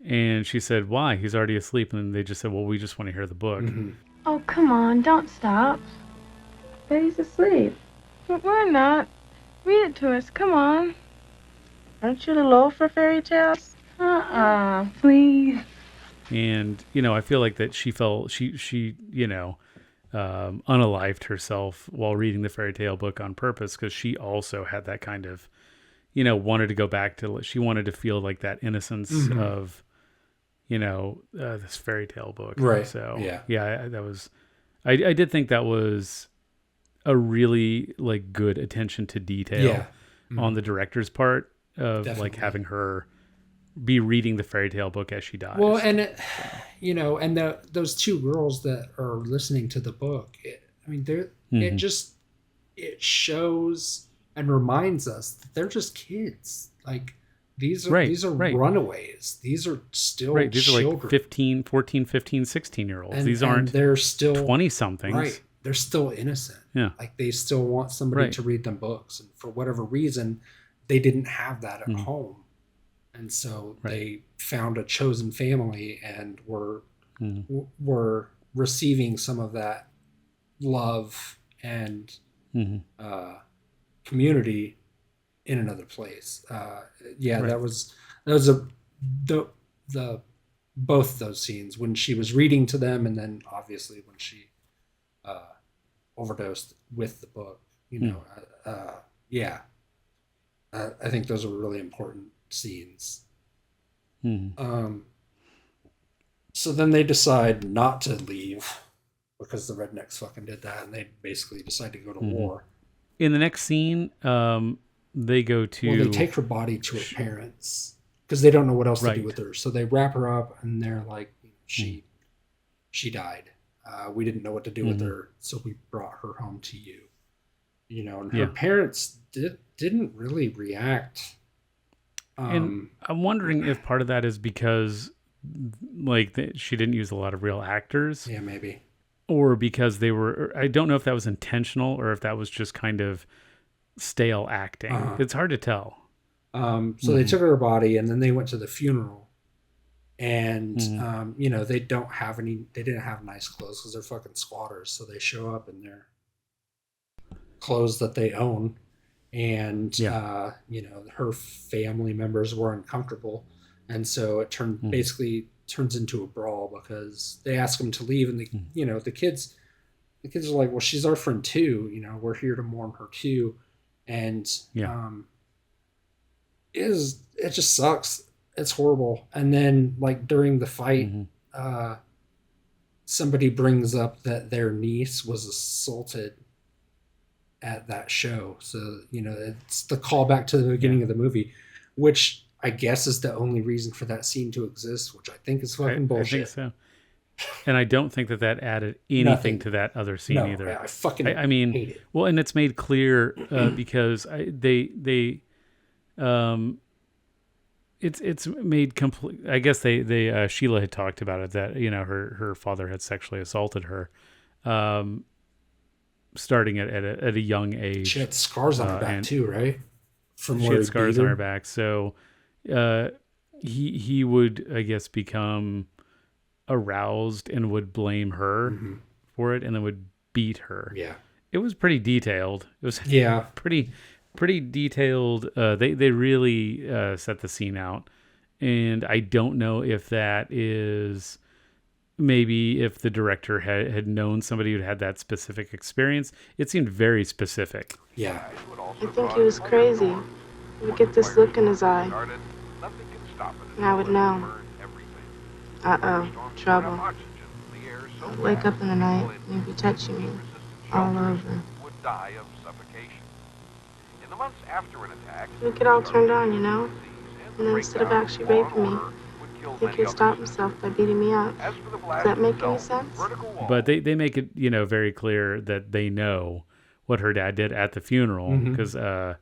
And she said, "Why? He's already asleep." And they just said, "Well, we just want to hear the book." Oh, come on, don't stop. But he's asleep. But we're not. Read it to us, come on. Aren't you a little old for fairy tales? Please. And, you know, I feel like that she you know, unalived herself while reading the fairy tale book on purpose, because she also had that kind of, you know, wanted to go back to, she wanted to feel like that innocence of, you know, this fairy tale book. Right. So, that was, I did think that was a really, like, good attention to detail on the director's part of, like, having her be reading the fairy tale book as she dies. Well, and you know, and those two girls that are listening to the book, it shows and reminds us that they're just kids. Like these are runaways. These are still these children. are like 14, 15, 16 year olds. These aren't, they're still 20 somethings. Right. They're still innocent. Yeah. Like they still want somebody to read them books. And for whatever reason, they didn't have that at home. And so they found a chosen family and were receiving some of that love and community in another place. That was the both those scenes when she was reading to them, and then obviously when she overdosed with the book. You know, I think those are really important scenes. So then they decide not to leave because the rednecks fucking did that, and they basically decide to go to war. In the next scene, they go to... Well, they take her body to her parents because they don't know what else to do with her. So they wrap her up, and they're like, she died. We didn't know what to do with her, so we brought her home to you. You know, and her parents didn't really react. And I'm wondering if part of that is because, like, she didn't use a lot of real actors. Yeah, maybe. Or because they were... I don't know if that was intentional or if that was just kind of stale acting. It's hard to tell. So they took her body, and then they went to the funeral. And, you know, they didn't have nice clothes because they're fucking squatters. So they show up in their clothes that they own. And, you know, her family members were uncomfortable. And so it basically turns into a brawl because they ask them to leave. And, you know, the kids are like, well, she's our friend too. You know, we're here to mourn her too. And it just sucks. It's horrible. And then, like, during the fight, somebody brings up that their niece was assaulted at that show. So, you know, it's the callback to the beginning of the movie, which I guess is the only reason for that scene to exist, which I think is fucking bullshit. I think so. And I don't think that added anything Nothing. to that other scene No, either. I fucking I mean, hate it. well, and it's made clear because it's made complete. I guess they Sheila had talked about it, that her father had sexually assaulted her, starting at a young age. She had scars on her back too, right? From she where had he scars beat on her. her back, so he would, I guess, become aroused and would blame her for it, and then would beat her. Yeah, it was pretty detailed. It was pretty detailed. They really set the scene out, and I don't know if that is maybe if the director had known somebody who had that specific experience. It seemed very specific. Yeah, I think he was crazy. He would get this look in his eye, and I would know. Trouble. I'd wake up in the night and he'd be touching me all over. He'd get all turned on, And then instead of actually raping me, I think he'd stop himself by beating me up. Does that make any sense? But they make it, very clear that they know what her dad did at the funeral, because they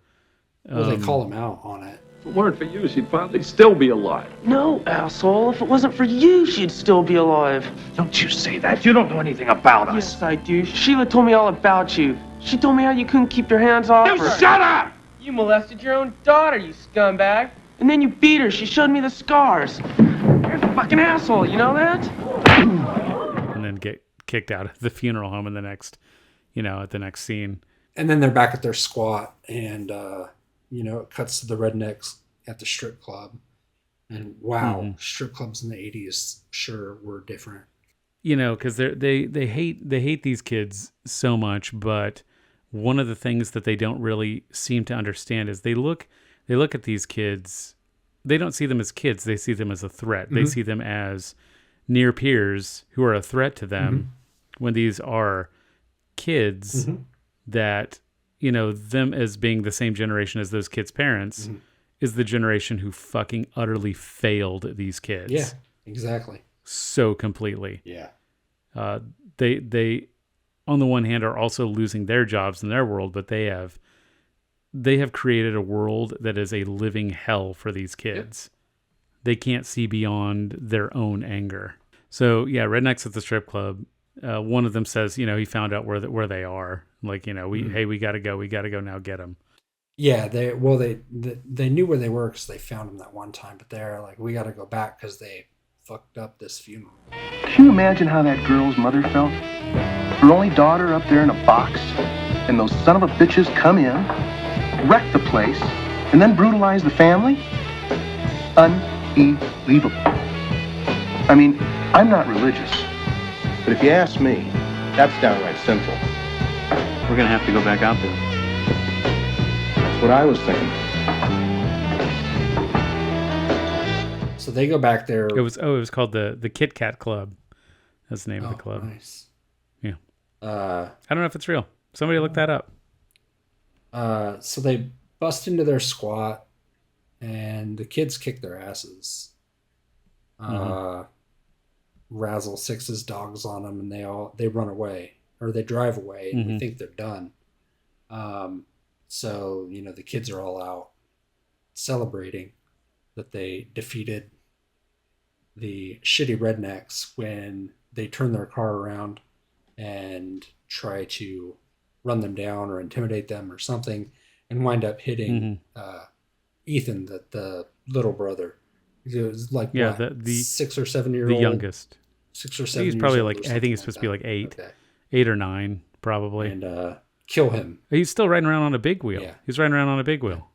call him out on it. If it weren't for you, she'd probably still be alive. No, asshole. If it wasn't for you, she'd still be alive. Don't you say that. You don't know anything about us. Yes, I do. Sheila told me all about you. She told me how you couldn't keep your hands off her. You shut up! You molested your own daughter, you scumbag. And then you beat her. She showed me the scars. You're a fucking asshole, you know that? And then get kicked out of the funeral home in the next, at the next scene. And then they're back at their squat, and it cuts to the rednecks at the strip club. And wow, strip clubs in the 80s sure were different. Because they hate these kids so much, but one of the things that they don't really seem to understand is they look at these kids. They don't see them as kids. They see them as a threat. They see them as near peers who are a threat to them, when these are kids that, them as being the same generation as those kids' parents is the generation who fucking utterly failed these kids. Yeah, exactly. So completely. Yeah. They on the one hand are also losing their jobs in their world, but they have created a world that is a living hell for these kids. Yep. They can't see beyond their own anger. So yeah, rednecks at the strip club. One of them says, he found out where they are. Like, we gotta go now, get them. Yeah, they knew where they were because they found them that one time, but they're like, we gotta go back because they fucked up this funeral. Can you imagine how that girl's mother felt? Her only daughter up there in a box, and those son of a bitches come in, wreck the place, and then brutalize the family? Unbelievable. I mean, I'm not religious, but if you ask me, that's downright sinful. We're gonna have to go back out there. That's what I was thinking. So they go back there. It was called the Kit Kat Club. That's the name of the club. Nice. Yeah. I don't know if it's real. Somebody look that up. So they bust into their squat, and the kids kick their asses. Razzle sixes dogs on them, and they run away, or they drive away, and we think they're done. So the kids are all out celebrating that they defeated the shitty rednecks when they turn their car around and try to run them down or intimidate them or something, and wind up hitting Ethan, the little brother. It was like the 6 or 7 year old, the youngest. 6 or 7. He's probably like, I think he's supposed to be like 8, 8 or 9 probably, and kill him. He's still riding around on a big wheel. Yeah. He's riding around on a big wheel.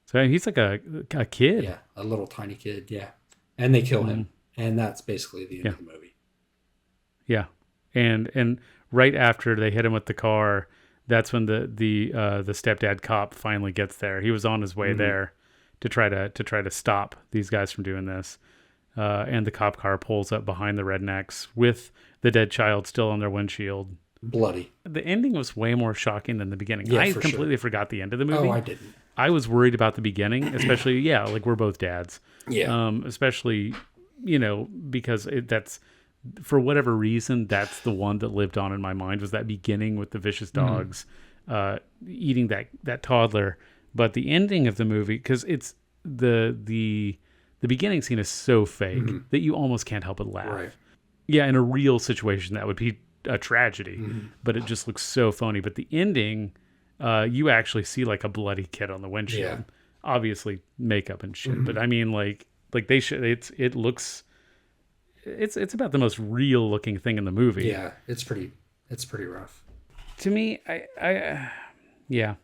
So he's like a kid. Yeah, a little tiny kid. Yeah, and they kill him, and that's basically the end of the movie. Yeah, and right after they hit him with the car, that's when the stepdad cop finally gets there. He was on his way there to try to stop these guys from doing this, and the cop car pulls up behind the rednecks with the dead child still on their windshield. Bloody. The ending was way more shocking than the beginning. Yeah, I completely forgot the end of the movie. Oh, I didn't. I was worried about the beginning, especially, like we're both dads. Yeah. Especially, because that's for whatever reason, that's the one that lived on in my mind, was that beginning with the vicious dogs eating that toddler. But the ending of the movie, because it's the beginning scene is so fake that you almost can't help but laugh. Right. Yeah, in a real situation, that would be a tragedy, but it just looks so phony. But the ending, you actually see like a bloody kid on the windshield. Yeah. Obviously makeup and shit, but I mean, like they should. It looks. It's about the most real looking thing in the movie. Yeah, it's pretty rough. To me, yeah.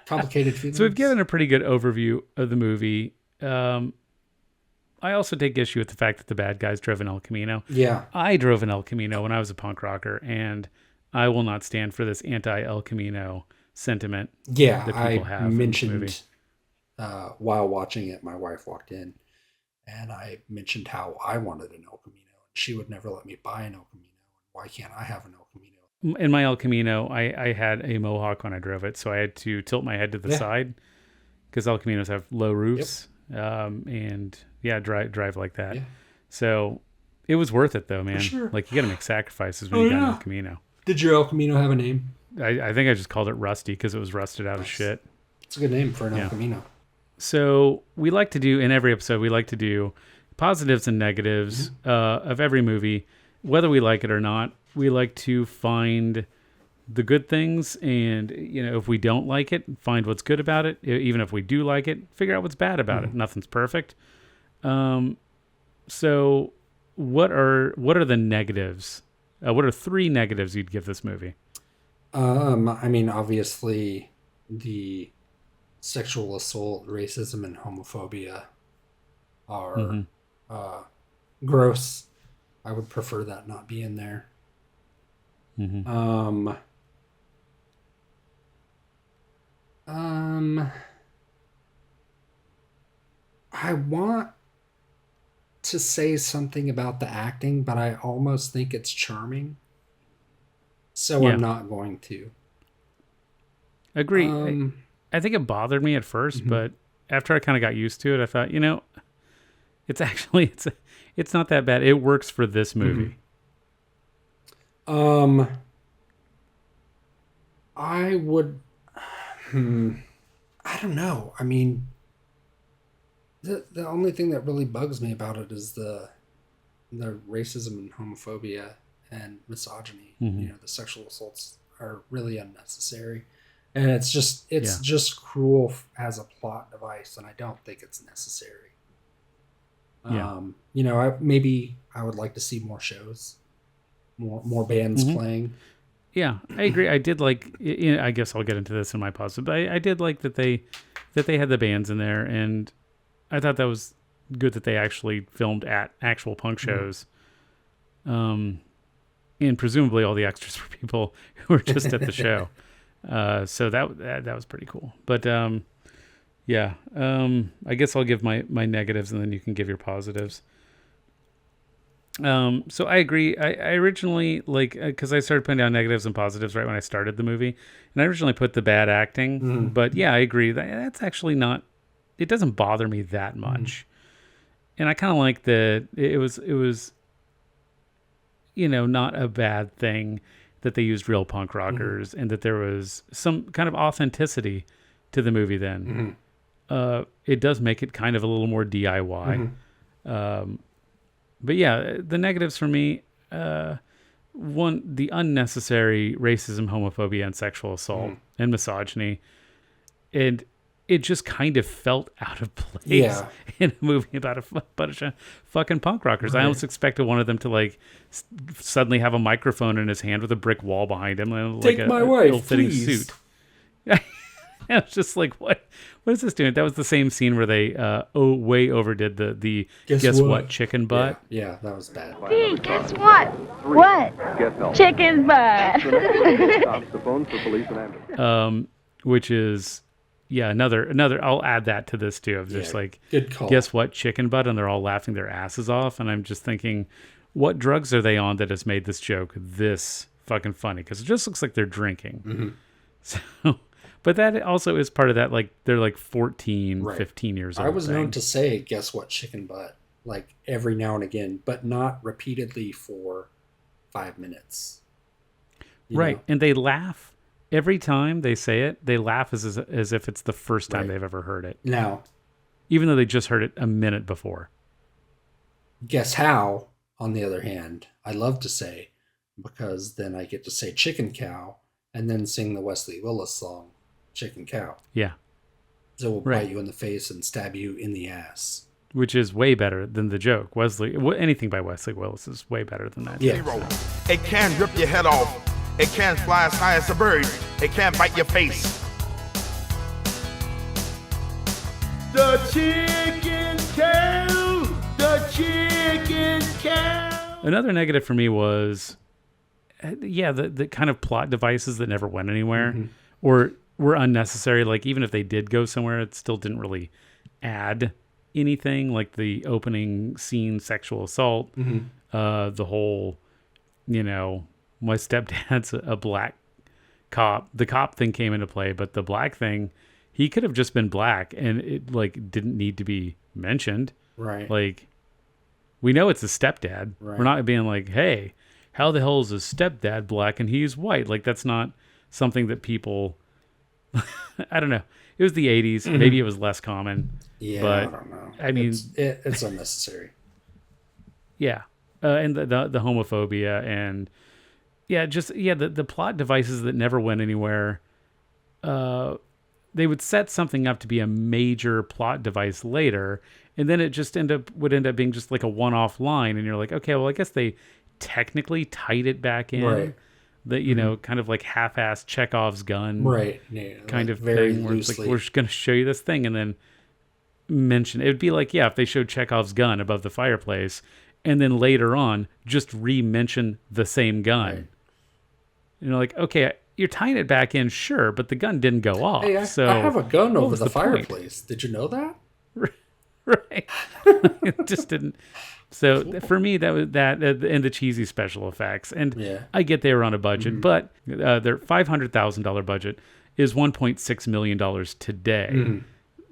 Complicated feelings. So we've given a pretty good overview of the movie. I also take issue with the fact that the bad guys drove an El Camino. Yeah. I drove an El Camino when I was a punk rocker, and I will not stand for this anti-El Camino sentiment Yeah, that people I have in this movie. mentioned while watching it, my wife walked in, and I mentioned how I wanted an El Camino, and she would never let me buy an El Camino. Why can't I have an El Camino? In my El Camino, I had a Mohawk when I drove it, so I had to tilt my head to the side because El Caminos have low roofs, and drive like that. Yeah. So it was worth it though, man. For sure. Like, you got to make sacrifices when you got an El Camino. Did your El Camino have a name? I think I just called it Rusty because it was rusted out of shit. It's a good name for an El Camino. So we like to do, in every episode, we like to do positives and negatives of every movie, whether we like it or not. We like to find the good things, and if we don't like it, find what's good about it. Even if we do like it, figure out what's bad about it. Nothing's perfect. So what are the negatives? What are 3 negatives you'd give this movie? I mean, obviously, the sexual assault, racism, and homophobia are gross. I would prefer that not be in there. I want to say something about the acting, but I almost think it's charming. So I'm not going to. Agree. I think it bothered me at first, but after I kind of got used to it, I thought, it's actually, it's not that bad. It works for this movie. I would, I don't know. I mean, the only thing that really bugs me about it is the racism and homophobia and misogyny. The sexual assaults are really unnecessary, and it's just cruel as a plot device, and I don't think it's necessary. Maybe I would like to see more shows, more bands playing. Yeah, I agree. I did like. I guess I'll get into this in my positive, but I did like that they had the bands in there, and I thought that was good that they actually filmed at actual punk shows. And presumably all the extras were people who were just at the show. So that was pretty cool. But I guess I'll give my negatives, and then you can give your positives. So I agree. I originally, because I started putting down negatives and positives right when I started the movie, and I originally put the bad acting. But yeah, I agree. That's actually not. It doesn't bother me that much, and I kind of like that it was not a bad thing that they used real punk rockers, and that there was some kind of authenticity to the movie. Then it does make it kind of a little more DIY. But yeah, the negatives for me, one, the unnecessary racism, homophobia, and sexual assault and misogyny. And it just kind of felt out of place in a movie about a bunch of fucking punk rockers. Right. I almost expected one of them to suddenly have a microphone in his hand with a brick wall behind him, and Take my wife, ill-fitting please. suit. I was just like, what is this doing? That was the same scene where they way overdid the guess what chicken butt. Yeah, that was bad. Hey, guess what? What? Chicken butt. Which is another. I'll add that to this too. Of just good call. Guess what chicken butt, and they're all laughing their asses off, and I'm just thinking, what drugs are they on that has made this joke this fucking funny? Because it just looks like they're drinking. So. But that also is part of that, they're 14, 15 years old. I was known to say, guess what chicken butt, like every now and again, but not repeatedly for 5 minutes. Right. know? And they laugh every time they say it. They laugh as if it's the first time they've ever heard it. Now, even though they just heard it a minute before. Guess how, on the other hand, I love to say, because then I get to say chicken cow and then sing the Wesley Willis song, Chicken Cow. Yeah. So we'll bite you in the face and stab you in the ass. Which is way better than the joke. Anything by Wesley Willis is way better than that. Yeah. It can rip your head off. It can fly as high as a bird. It can bite your face. The chicken cow. The chicken cow. Another negative for me was, the kind of plot devices that never went anywhere or were unnecessary. Like, even if they did go somewhere, it still didn't really add anything. Like the opening scene, sexual assault, the whole, my stepdad's a black cop. The cop thing came into play, but the black thing, he could have just been black and it didn't need to be mentioned. Right. Like, we know it's a stepdad. Right. We're not being like, hey, how the hell is his stepdad black and he's white? Like, that's not something that people, I don't know. It was the 80s. Maybe it was less common. Yeah, but, I don't know. I mean, it's unnecessary. Yeah. And the homophobia and the plot devices that never went anywhere. They would set something up to be a major plot device later, and then it just would end up being just like a one-off line, and you're like, okay, well, I guess they technically tied it back in. Right. That, kind of like half-assed Chekhov's gun. Right. Yeah, kind like of very thing where it's like, loosely. we're just going to show you this thing and then mention it. Would be like, if they showed Chekhov's gun above the fireplace and then later on just re-mention the same gun. Right. Like, okay, you're tying it back in, sure, but the gun didn't go off. Hey, so I have a gun over the point? fireplace. Did you know that? Right. It just didn't. So for me, that was that and the cheesy special effects. And I get they were on a budget, but their $500,000 budget is $1.6 million today.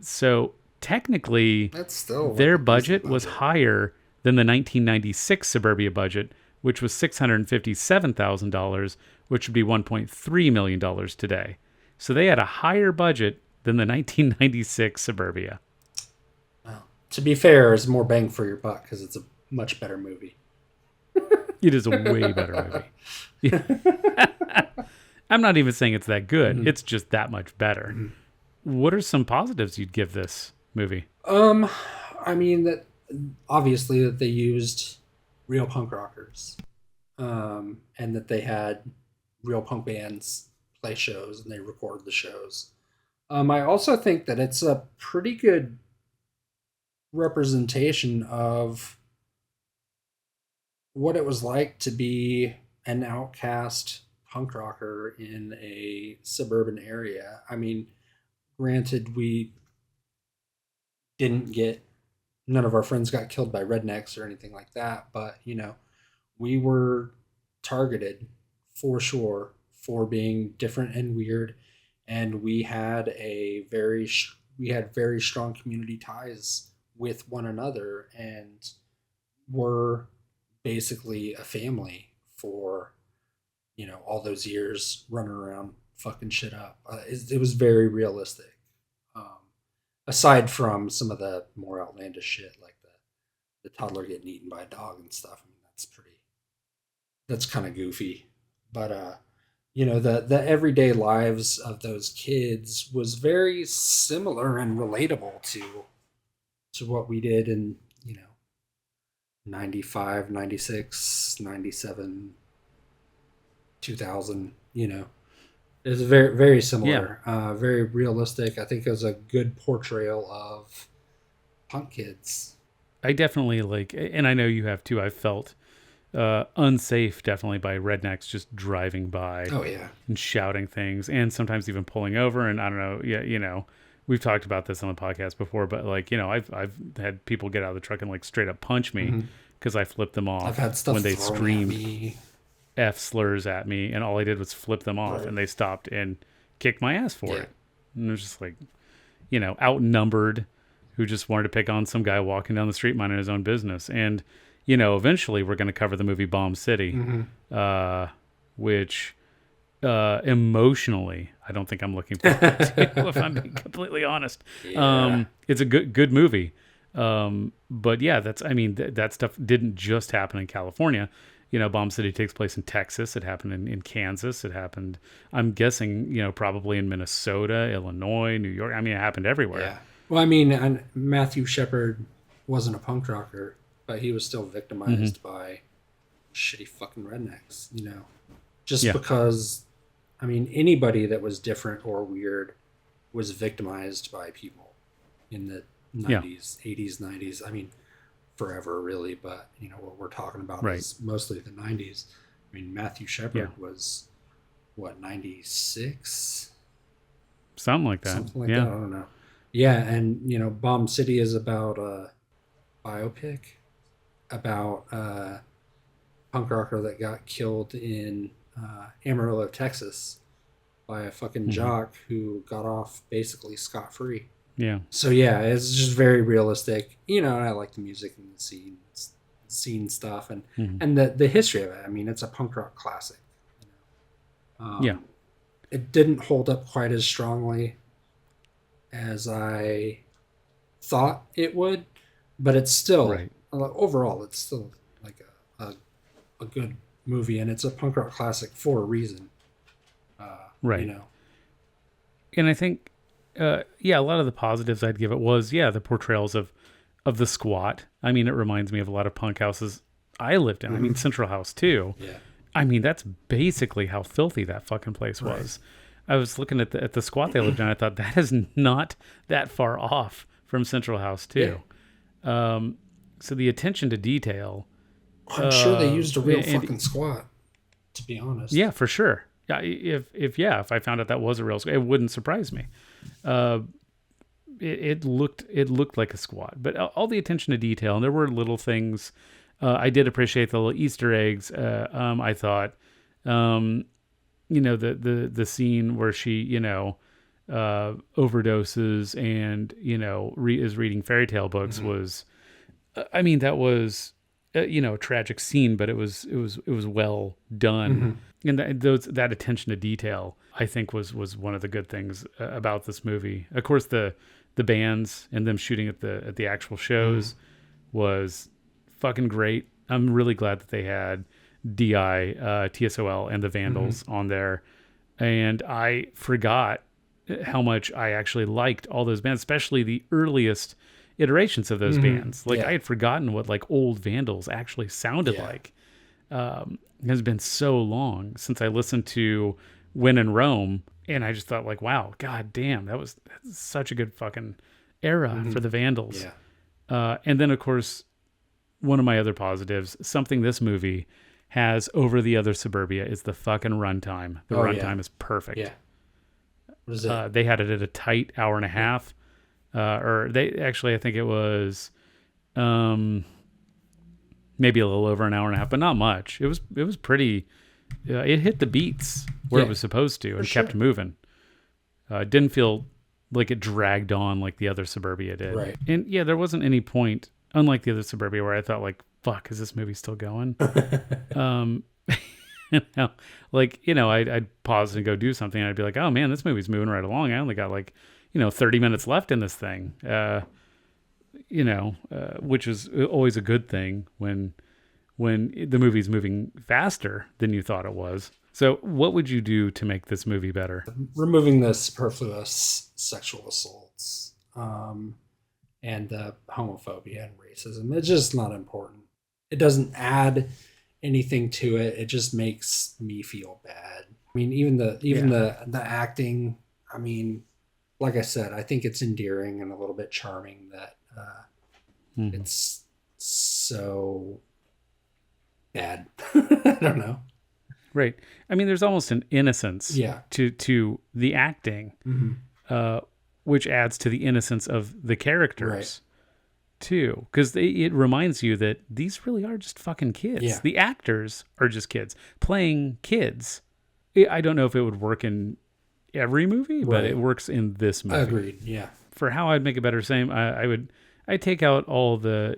So technically, that's still their budget was higher than the 1996 Suburbia budget, which was $657,000, which would be $1.3 million today. So they had a higher budget than the 1996 Suburbia. To be fair, it's more bang for your buck because it's a much better movie. It is a way better movie. I'm not even saying it's that good. It's just that much better. What are some positives you'd give this movie? I mean, that obviously that they used real punk rockers, and that they had real punk bands play shows and they recorded the shows. I also think that it's a pretty good representation of what it was like to be an outcast punk rocker in a suburban area. I mean, granted, none of our friends got killed by rednecks or anything like that, but we were targeted for sure for being different and weird, and we had very strong community ties with one another, and were basically a family for all those years running around fucking shit up. It was very realistic, aside from some of the more outlandish shit like the toddler getting eaten by a dog and stuff. I mean, that's kind of goofy, but the everyday lives of those kids was very similar and relatable to what we did in 95, 96, 97, 2000. It's very, very similar. Very realistic. I think it was a good portrayal of punk kids. I definitely and I know you have too, I've felt unsafe definitely by rednecks just driving by. Oh yeah. And shouting things and sometimes even pulling over, and I don't know, we've talked about this on the podcast before, but I've had people get out of the truck and straight up punch me because I flipped them off. I've had stuff when they thrown screamed at me. F slurs at me, and all I did was flip them off, and they stopped and kicked my ass for it. And it was just outnumbered, who just wanted to pick on some guy walking down the street minding his own business. And, you know, eventually we're going to cover the movie Bomb City, which emotionally, I don't think I'm looking forward to, if I'm being completely honest. Yeah. It's a good movie. But yeah, that stuff didn't just happen in California. You know, Bomb City takes place in Texas. It happened in Kansas. It happened, I'm guessing, you know, probably in Minnesota, Illinois, New York. I mean, it happened everywhere. Yeah. Well, I mean, Matthew Shepard wasn't a punk rocker, but he was still victimized by shitty fucking rednecks, you know, just because, I mean, anybody that was different or weird was victimized by people in the 90s, 80s, 90s. I mean, forever really, but you know what we're talking about is mostly the 90s. I mean, Matthew Shepard was what, 96, something like that. Something like that. I don't know. Yeah, and you know, Bomb City is about a biopic about a punk rocker that got killed in Amarillo, Texas, by a fucking jock who got off basically scot-free. Yeah. So yeah, it's just very realistic. You know, I like the music and the scene stuff and the history of it. I mean, it's a punk rock classic. You know? It didn't hold up quite as strongly as I thought it would, but it's still overall, it's still like a good movie, and it's a punk rock classic for a reason. You know, and I think. A lot of the positives I'd give it was, the portrayals of the squat. I mean, it reminds me of a lot of punk houses I lived in. I mean, Central House too. Yeah. I mean, that's basically how filthy that fucking place was. I was looking at the squat they lived in. I thought that is not that far off from Central House too. Yeah. So the attention to detail. I'm sure they used a real fucking squat, to be honest. Yeah, for sure. Yeah, if I found out that was a real squat, it wouldn't surprise me. It looked like a squat, but all the attention to detail, and there were little things. I did appreciate the little Easter eggs. I thought, you know, the scene where she, you know, overdoses and, you know, is reading fairy tale books was, I mean, that was, you know, a tragic scene, but it was well done. And that attention to detail, I think, was one of the good things about this movie. Of course, the bands and them shooting at the actual shows was fucking great. I'm really glad that they had DI, TSOL, and the Vandals on there. And I forgot how much I actually liked all those bands, especially the earliest iterations of those bands. Like I had forgotten what like old Vandals actually sounded like. It has been so long since I listened to When in Rome, and I just thought like, wow, god damn, that's such a good fucking era for the Vandals. And then of course, one of my other positives, something this movie has over the other Suburbia, is the fucking runtime. The runtime is perfect. What is it? They had it at a tight hour and a half. Or they actually, I think it was maybe a little over an hour and a half, but not much. It was pretty. It hit the beats where it was supposed to and kept moving. It didn't feel like it dragged on like the other Suburbia did. Right. And there wasn't any point, unlike the other Suburbia, where I thought like, fuck, is this movie still going? Like, you know, I'd pause and go do something, and I'd be like, oh man, this movie's moving right along. I only got like, 30 minutes left in this thing. Which is always a good thing when the movie's moving faster than you thought it was. So what would you do to make this movie better? Removing the superfluous sexual assaults and the homophobia and racism. It's just not important. It doesn't add anything to it. It just makes me feel bad. I mean, even the acting, I mean, like I said, I think it's endearing and a little bit charming that it's so bad. I don't know. Right. I mean, there's almost an innocence to the acting, which adds to the innocence of the characters too. Because it reminds you that these really are just fucking kids. Yeah. The actors are just kids playing kids. I don't know if it would work in every movie, but it works in this movie. Agreed. Yeah. for how I'd make it better, I'd take out all the,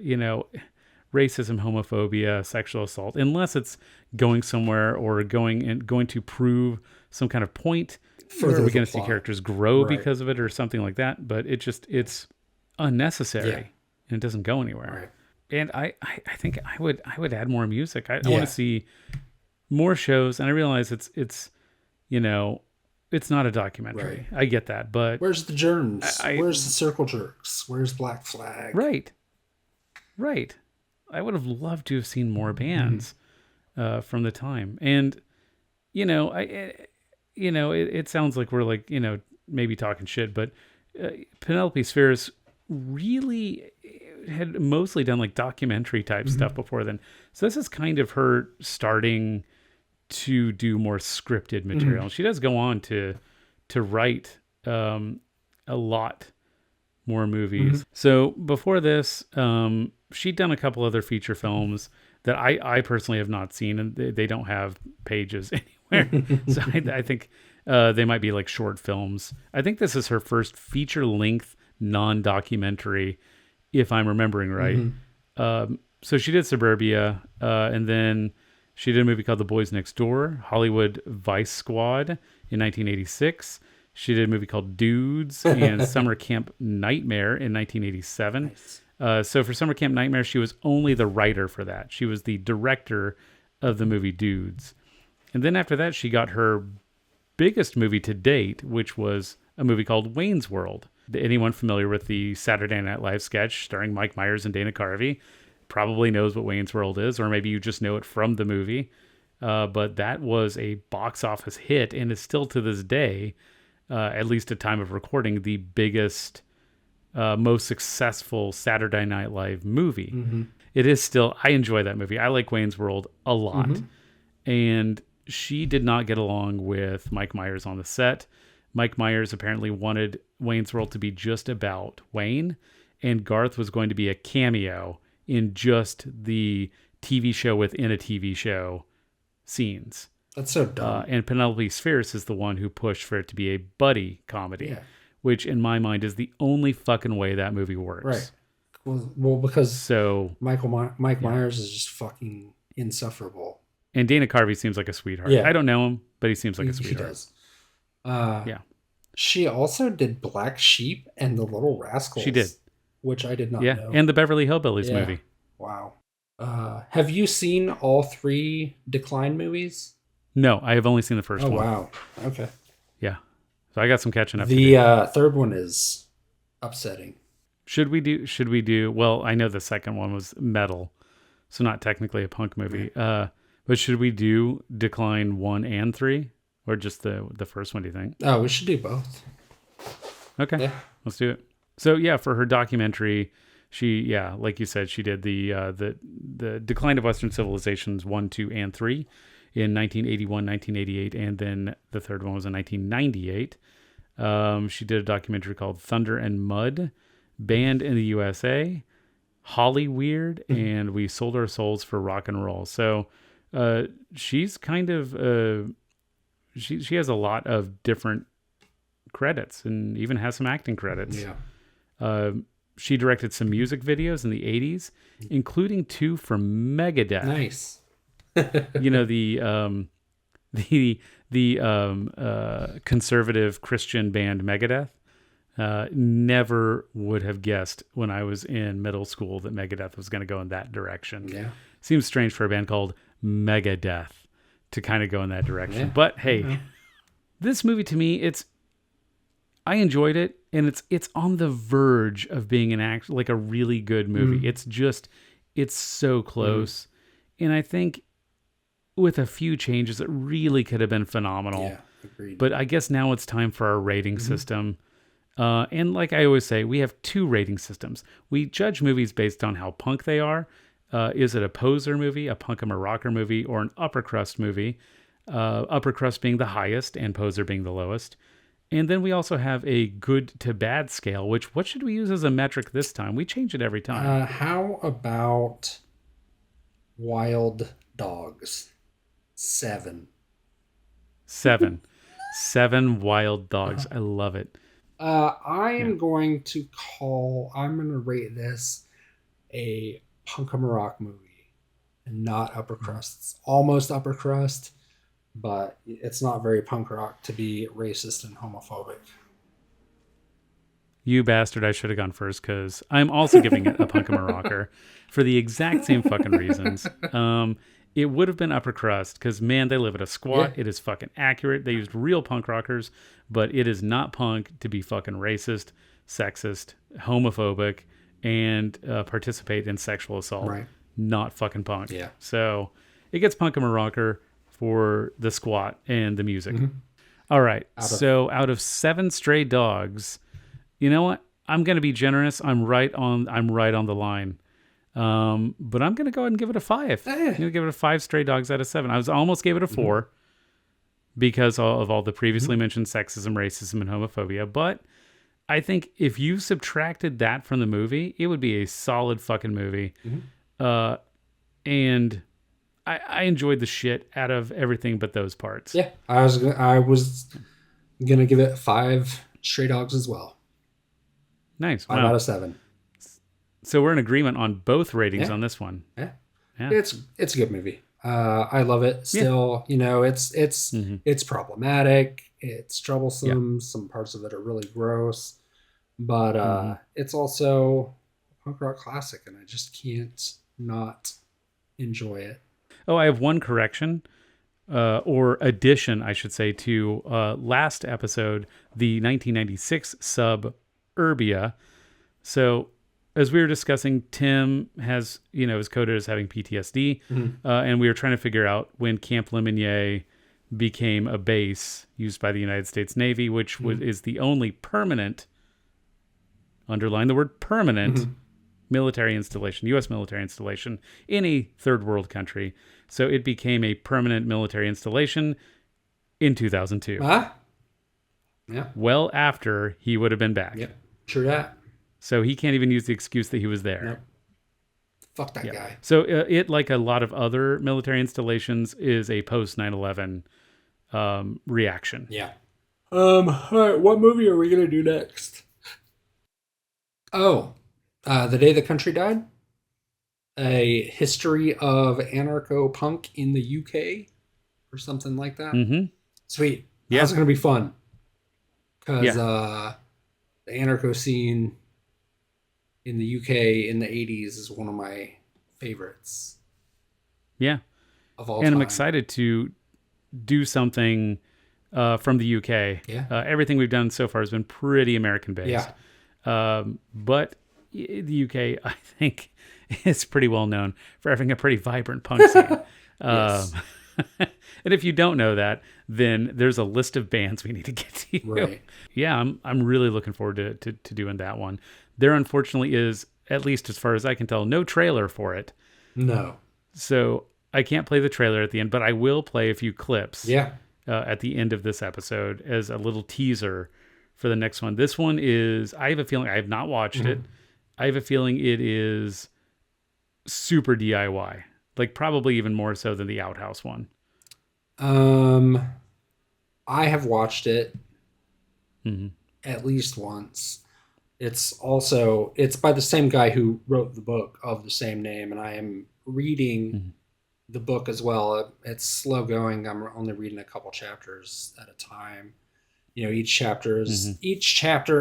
racism, homophobia, sexual assault, unless it's going somewhere or going to prove some kind of point. Where we're going to see characters grow because of it or something like that. But it's unnecessary and it doesn't go anywhere. Right. And I think I would add more music. I want to see more shows. And I realize it's not a documentary. Right. I get that, but where's the germs? Where's the circle jerks? Where's Black Flag? Right. I would have loved to have seen more bands from the time. And it sounds like we're like, maybe talking shit, but Penelope Spheeris really had mostly done like documentary type stuff before then. So this is kind of her starting to do more scripted material. She does go on to write a lot more movies. So before this, she'd done a couple other feature films that I personally have not seen, and they don't have pages anywhere. So I think they might be like short films. I think this is her first feature-length non-documentary, if I'm remembering right. So she did Suburbia, and then she did a movie called The Boys Next Door, Hollywood Vice Squad in 1986. She did a movie called Dudes and Summer Camp Nightmare in 1987. Nice. So for Summer Camp Nightmare, she was only the writer for that. She was the director of the movie Dudes. And then after that, she got her biggest movie to date, which was a movie called Wayne's World. Anyone familiar with the Saturday Night Live sketch starring Mike Myers and Dana Carvey probably knows what Wayne's World is, or maybe you just know it from the movie. But that was a box office hit and is still to this day, at least at time of recording, the biggest, most successful Saturday Night Live movie. It is still, I enjoy that movie. I like Wayne's World a lot. And she did not get along with Mike Myers on the set. Mike Myers apparently wanted Wayne's World to be just about Wayne, and Garth was going to be a cameo in just the TV show within a TV show scenes. That's so dumb. And Penelope Spheeris is the one who pushed for it to be a buddy comedy, which in my mind is the only fucking way that movie works. Right. Well, because Mike Myers is just fucking insufferable. And Dana Carvey seems like a sweetheart. I don't know him, but he seems like a sweetheart. He does. She also did Black Sheep and The Little Rascals. She did. Which I did not know. And the Beverly Hillbillies movie. Wow. Have you seen all 3 Decline movies? No, I have only seen the first one. Oh, wow. Okay. Yeah. So I got some catching up to do. The third one is upsetting. Should we do, well, I know the second one was metal, so not technically a punk movie. Right. But should we do Decline 1 and 3? Or just the first one, do you think? Oh, we should do both. Okay. Yeah. Let's do it. So yeah, for her documentary, she, like you said, she did the Decline of Western Civilizations 1, 2, and 3 in 1981, 1988, and then the third one was in 1998. She did a documentary called Thunder and Mud, Banned in the USA, Holly Weird, and We Sold Our Souls for Rock and Roll. So she's kind of she has a lot of different credits and even has some acting credits. She directed some music videos in the 80s, including 2 from Megadeth. Nice. The conservative Christian band Megadeth. Never would have guessed when I was in middle school that Megadeth was going to go in that direction. Yeah. Seems strange for a band called Megadeth to kind of go in that direction. But hey, this movie to me, I enjoyed it, and it's on the verge of being like a really good movie. It's so close. And I think with a few changes, it really could have been phenomenal. Yeah, agreed. But I guess now it's time for our rating system. And like I always say, we have 2 rating systems. We judge movies based on how punk they are. Is it a poser movie, a punk 'em or rocker movie, or an upper crust movie? Upper crust being the highest and poser being the lowest. And then we also have a good to bad scale, which what should we use as a metric this time? We change it every time. How about Wild Dogs? 7. 7 Wild Dogs. I love it. I'm going to rate this a punk em rock movie and not upper crust. It's almost upper crust, but it's not very punk rock to be racist and homophobic. You bastard, I should have gone first because I'm also giving it a punk em rocker for the exact same fucking reasons. It would have been upper crust because, man, they live at a squat. Yeah. It is fucking accurate. They used real punk rockers, but it is not punk to be fucking racist, sexist, homophobic, and participate in sexual assault. Right. Not fucking punk. Yeah. So it gets punk em rocker for the squat and the music. All right. Out of 7 stray dogs, you know what? I'm going to be generous. I'm right on the line. But I'm going to go ahead and give it a 5. I'm going to give it a 5 stray dogs out of 7. I almost gave it a 4 because of all the previously mentioned sexism, racism, and homophobia. But I think if you subtracted that from the movie, it would be a solid fucking movie. And I enjoyed the shit out of everything but those parts. Yeah, I was gonna give it 5 stray dogs as well. Nice. 5 out of 7. So we're in agreement on both ratings on this one. Yeah. It's a good movie. I love it. Still, it's problematic. It's troublesome. Some parts of it are really gross, but it's also a punk rock classic, and I just can't not enjoy it. Oh, I have one correction, or addition, I should say, to last episode, the 1996 Suburbia. So, as we were discussing, Tim is coded as having PTSD, and we were trying to figure out when Camp Lemonnier became a base used by the United States Navy, which is the only permanent, underline the word permanent, military installation, U.S. military installation in a third world country. So it became a permanent military installation in 2002. Yeah. Well after he would have been back. Yep. True that. So he can't even use the excuse that he was there. Nope. Fuck that guy. So it, like a lot of other military installations, is a post 9/11 reaction. Yeah. All right. What movie are we gonna do next? Oh, The Day the Country Died. A history of anarcho-punk in the UK, or something like that. Sweet. Yeah. That's gonna be fun. Because the anarcho scene in the UK in the 80s is one of my favorites. Yeah. Of all and time. I'm excited to do something from the UK. Yeah. Everything we've done so far has been pretty American based. Yeah. But the UK, I think, is pretty well known for having a pretty vibrant punk scene. Yes. And if you don't know that, then there's a list of bands we need to get to. Right. Yeah, I'm really looking forward to doing that one. There unfortunately is, at least as far as I can tell, no trailer for it. No. So I can't play the trailer at the end, but I will play a few clips at the end of this episode as a little teaser for the next one. This one is, I have a feeling, I have not watched it. I have a feeling it is super DIY. Like probably even more so than the Outhouse one. I have watched it at least once. It's by the same guy who wrote the book of the same name, and I am reading the book as well. It's slow going. I'm only reading a couple chapters at a time. Each chapter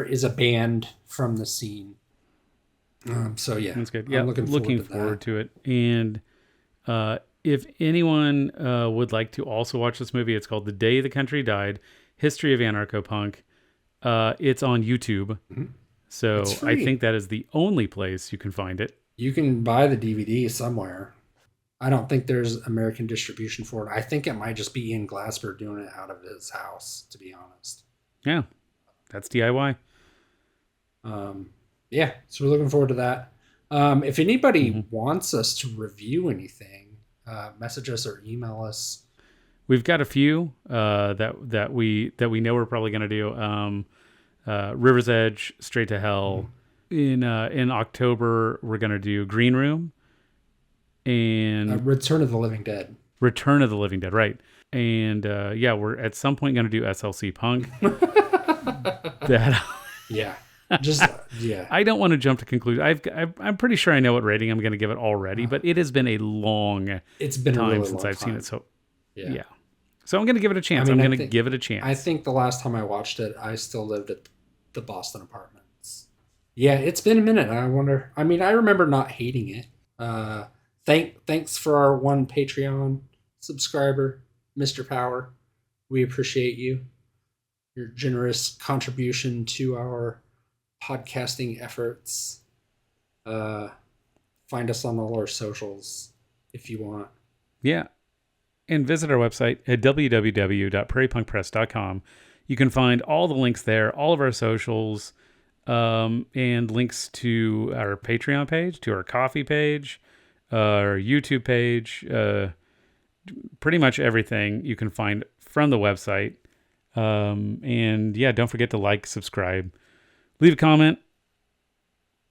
is a band from the scene. So yeah, that's good. Yeah, I'm looking forward to it. And if anyone would like to also watch this movie, it's called The Day the Country Died: History of Anarcho-Punk. It's on YouTube. So I think that is the only place you can find it. You can buy the DVD somewhere. I don't think there's American distribution for it. I think it might just be Ian Glasper doing it out of his house, to be honest. Yeah, that's DIY. Yeah, so we're looking forward to that. If anybody wants us to review anything, message us or email us. We've got a few that we know we're probably going to do. River's Edge, Straight to Hell. In October, we're going to do Green Room and Return of the Living Dead. Return of the Living Dead, right? And we're at some point going to do SLC Punk. Yeah. Just yeah. I don't want to jump to conclusion. I'm pretty sure I know what rating I'm going to give it already, but it has been a long time really since I've seen it. So yeah. So I'm going to give it a chance. I'm going to give it a chance. I think the last time I watched it, I still lived at the Boston apartments. Yeah, it's been a minute. I wonder. I mean, I remember not hating it. Thanks for our one Patreon subscriber, Mr. Power. We appreciate you. Your generous contribution to our podcasting efforts. Find us on all our socials if you want. Yeah. And visit our website at www.prairiepunkpress.com. You can find all the links there, all of our socials, and links to our Patreon page, to our Coffee page, our YouTube page, pretty much everything you can find from the website. And yeah, don't forget to like, subscribe, leave a comment,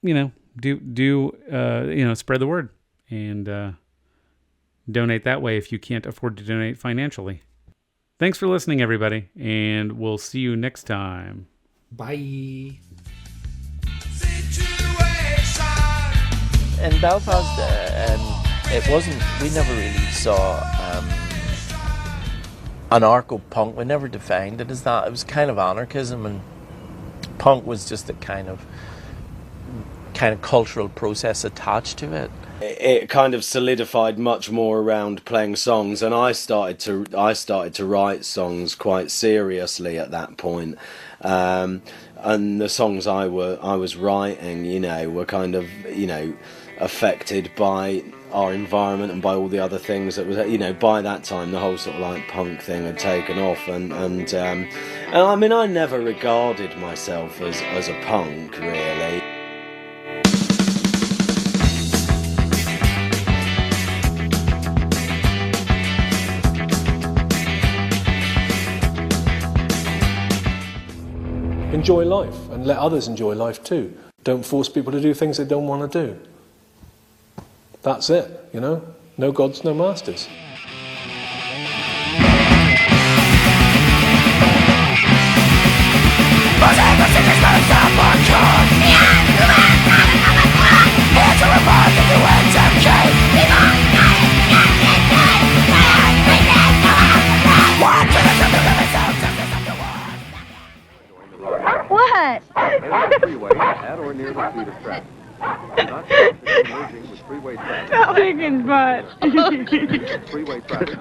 do spread the word and, donate that way if you can't afford to donate financially. Thanks for listening, everybody, and we'll see you next time. Bye. In Belfast, it wasn't. We never really saw anarcho-punk. We never defined it as that. It was kind of anarchism, and punk was just a kind of cultural process attached to it. It kind of solidified much more around playing songs, and I started to write songs quite seriously at that point. And the songs I was writing, were kind of, affected by our environment and by all the other things that was, by that time the whole sort of like punk thing had taken off, and I mean, I never regarded myself as a punk, really. Enjoy life and let others enjoy life too. Don't force people to do things they don't want to do. That's it, No gods, no masters. What? Freeway at or near the speed of traffic. Not merging with freeway traffic. Stop thinking, bud. Freeway traffic.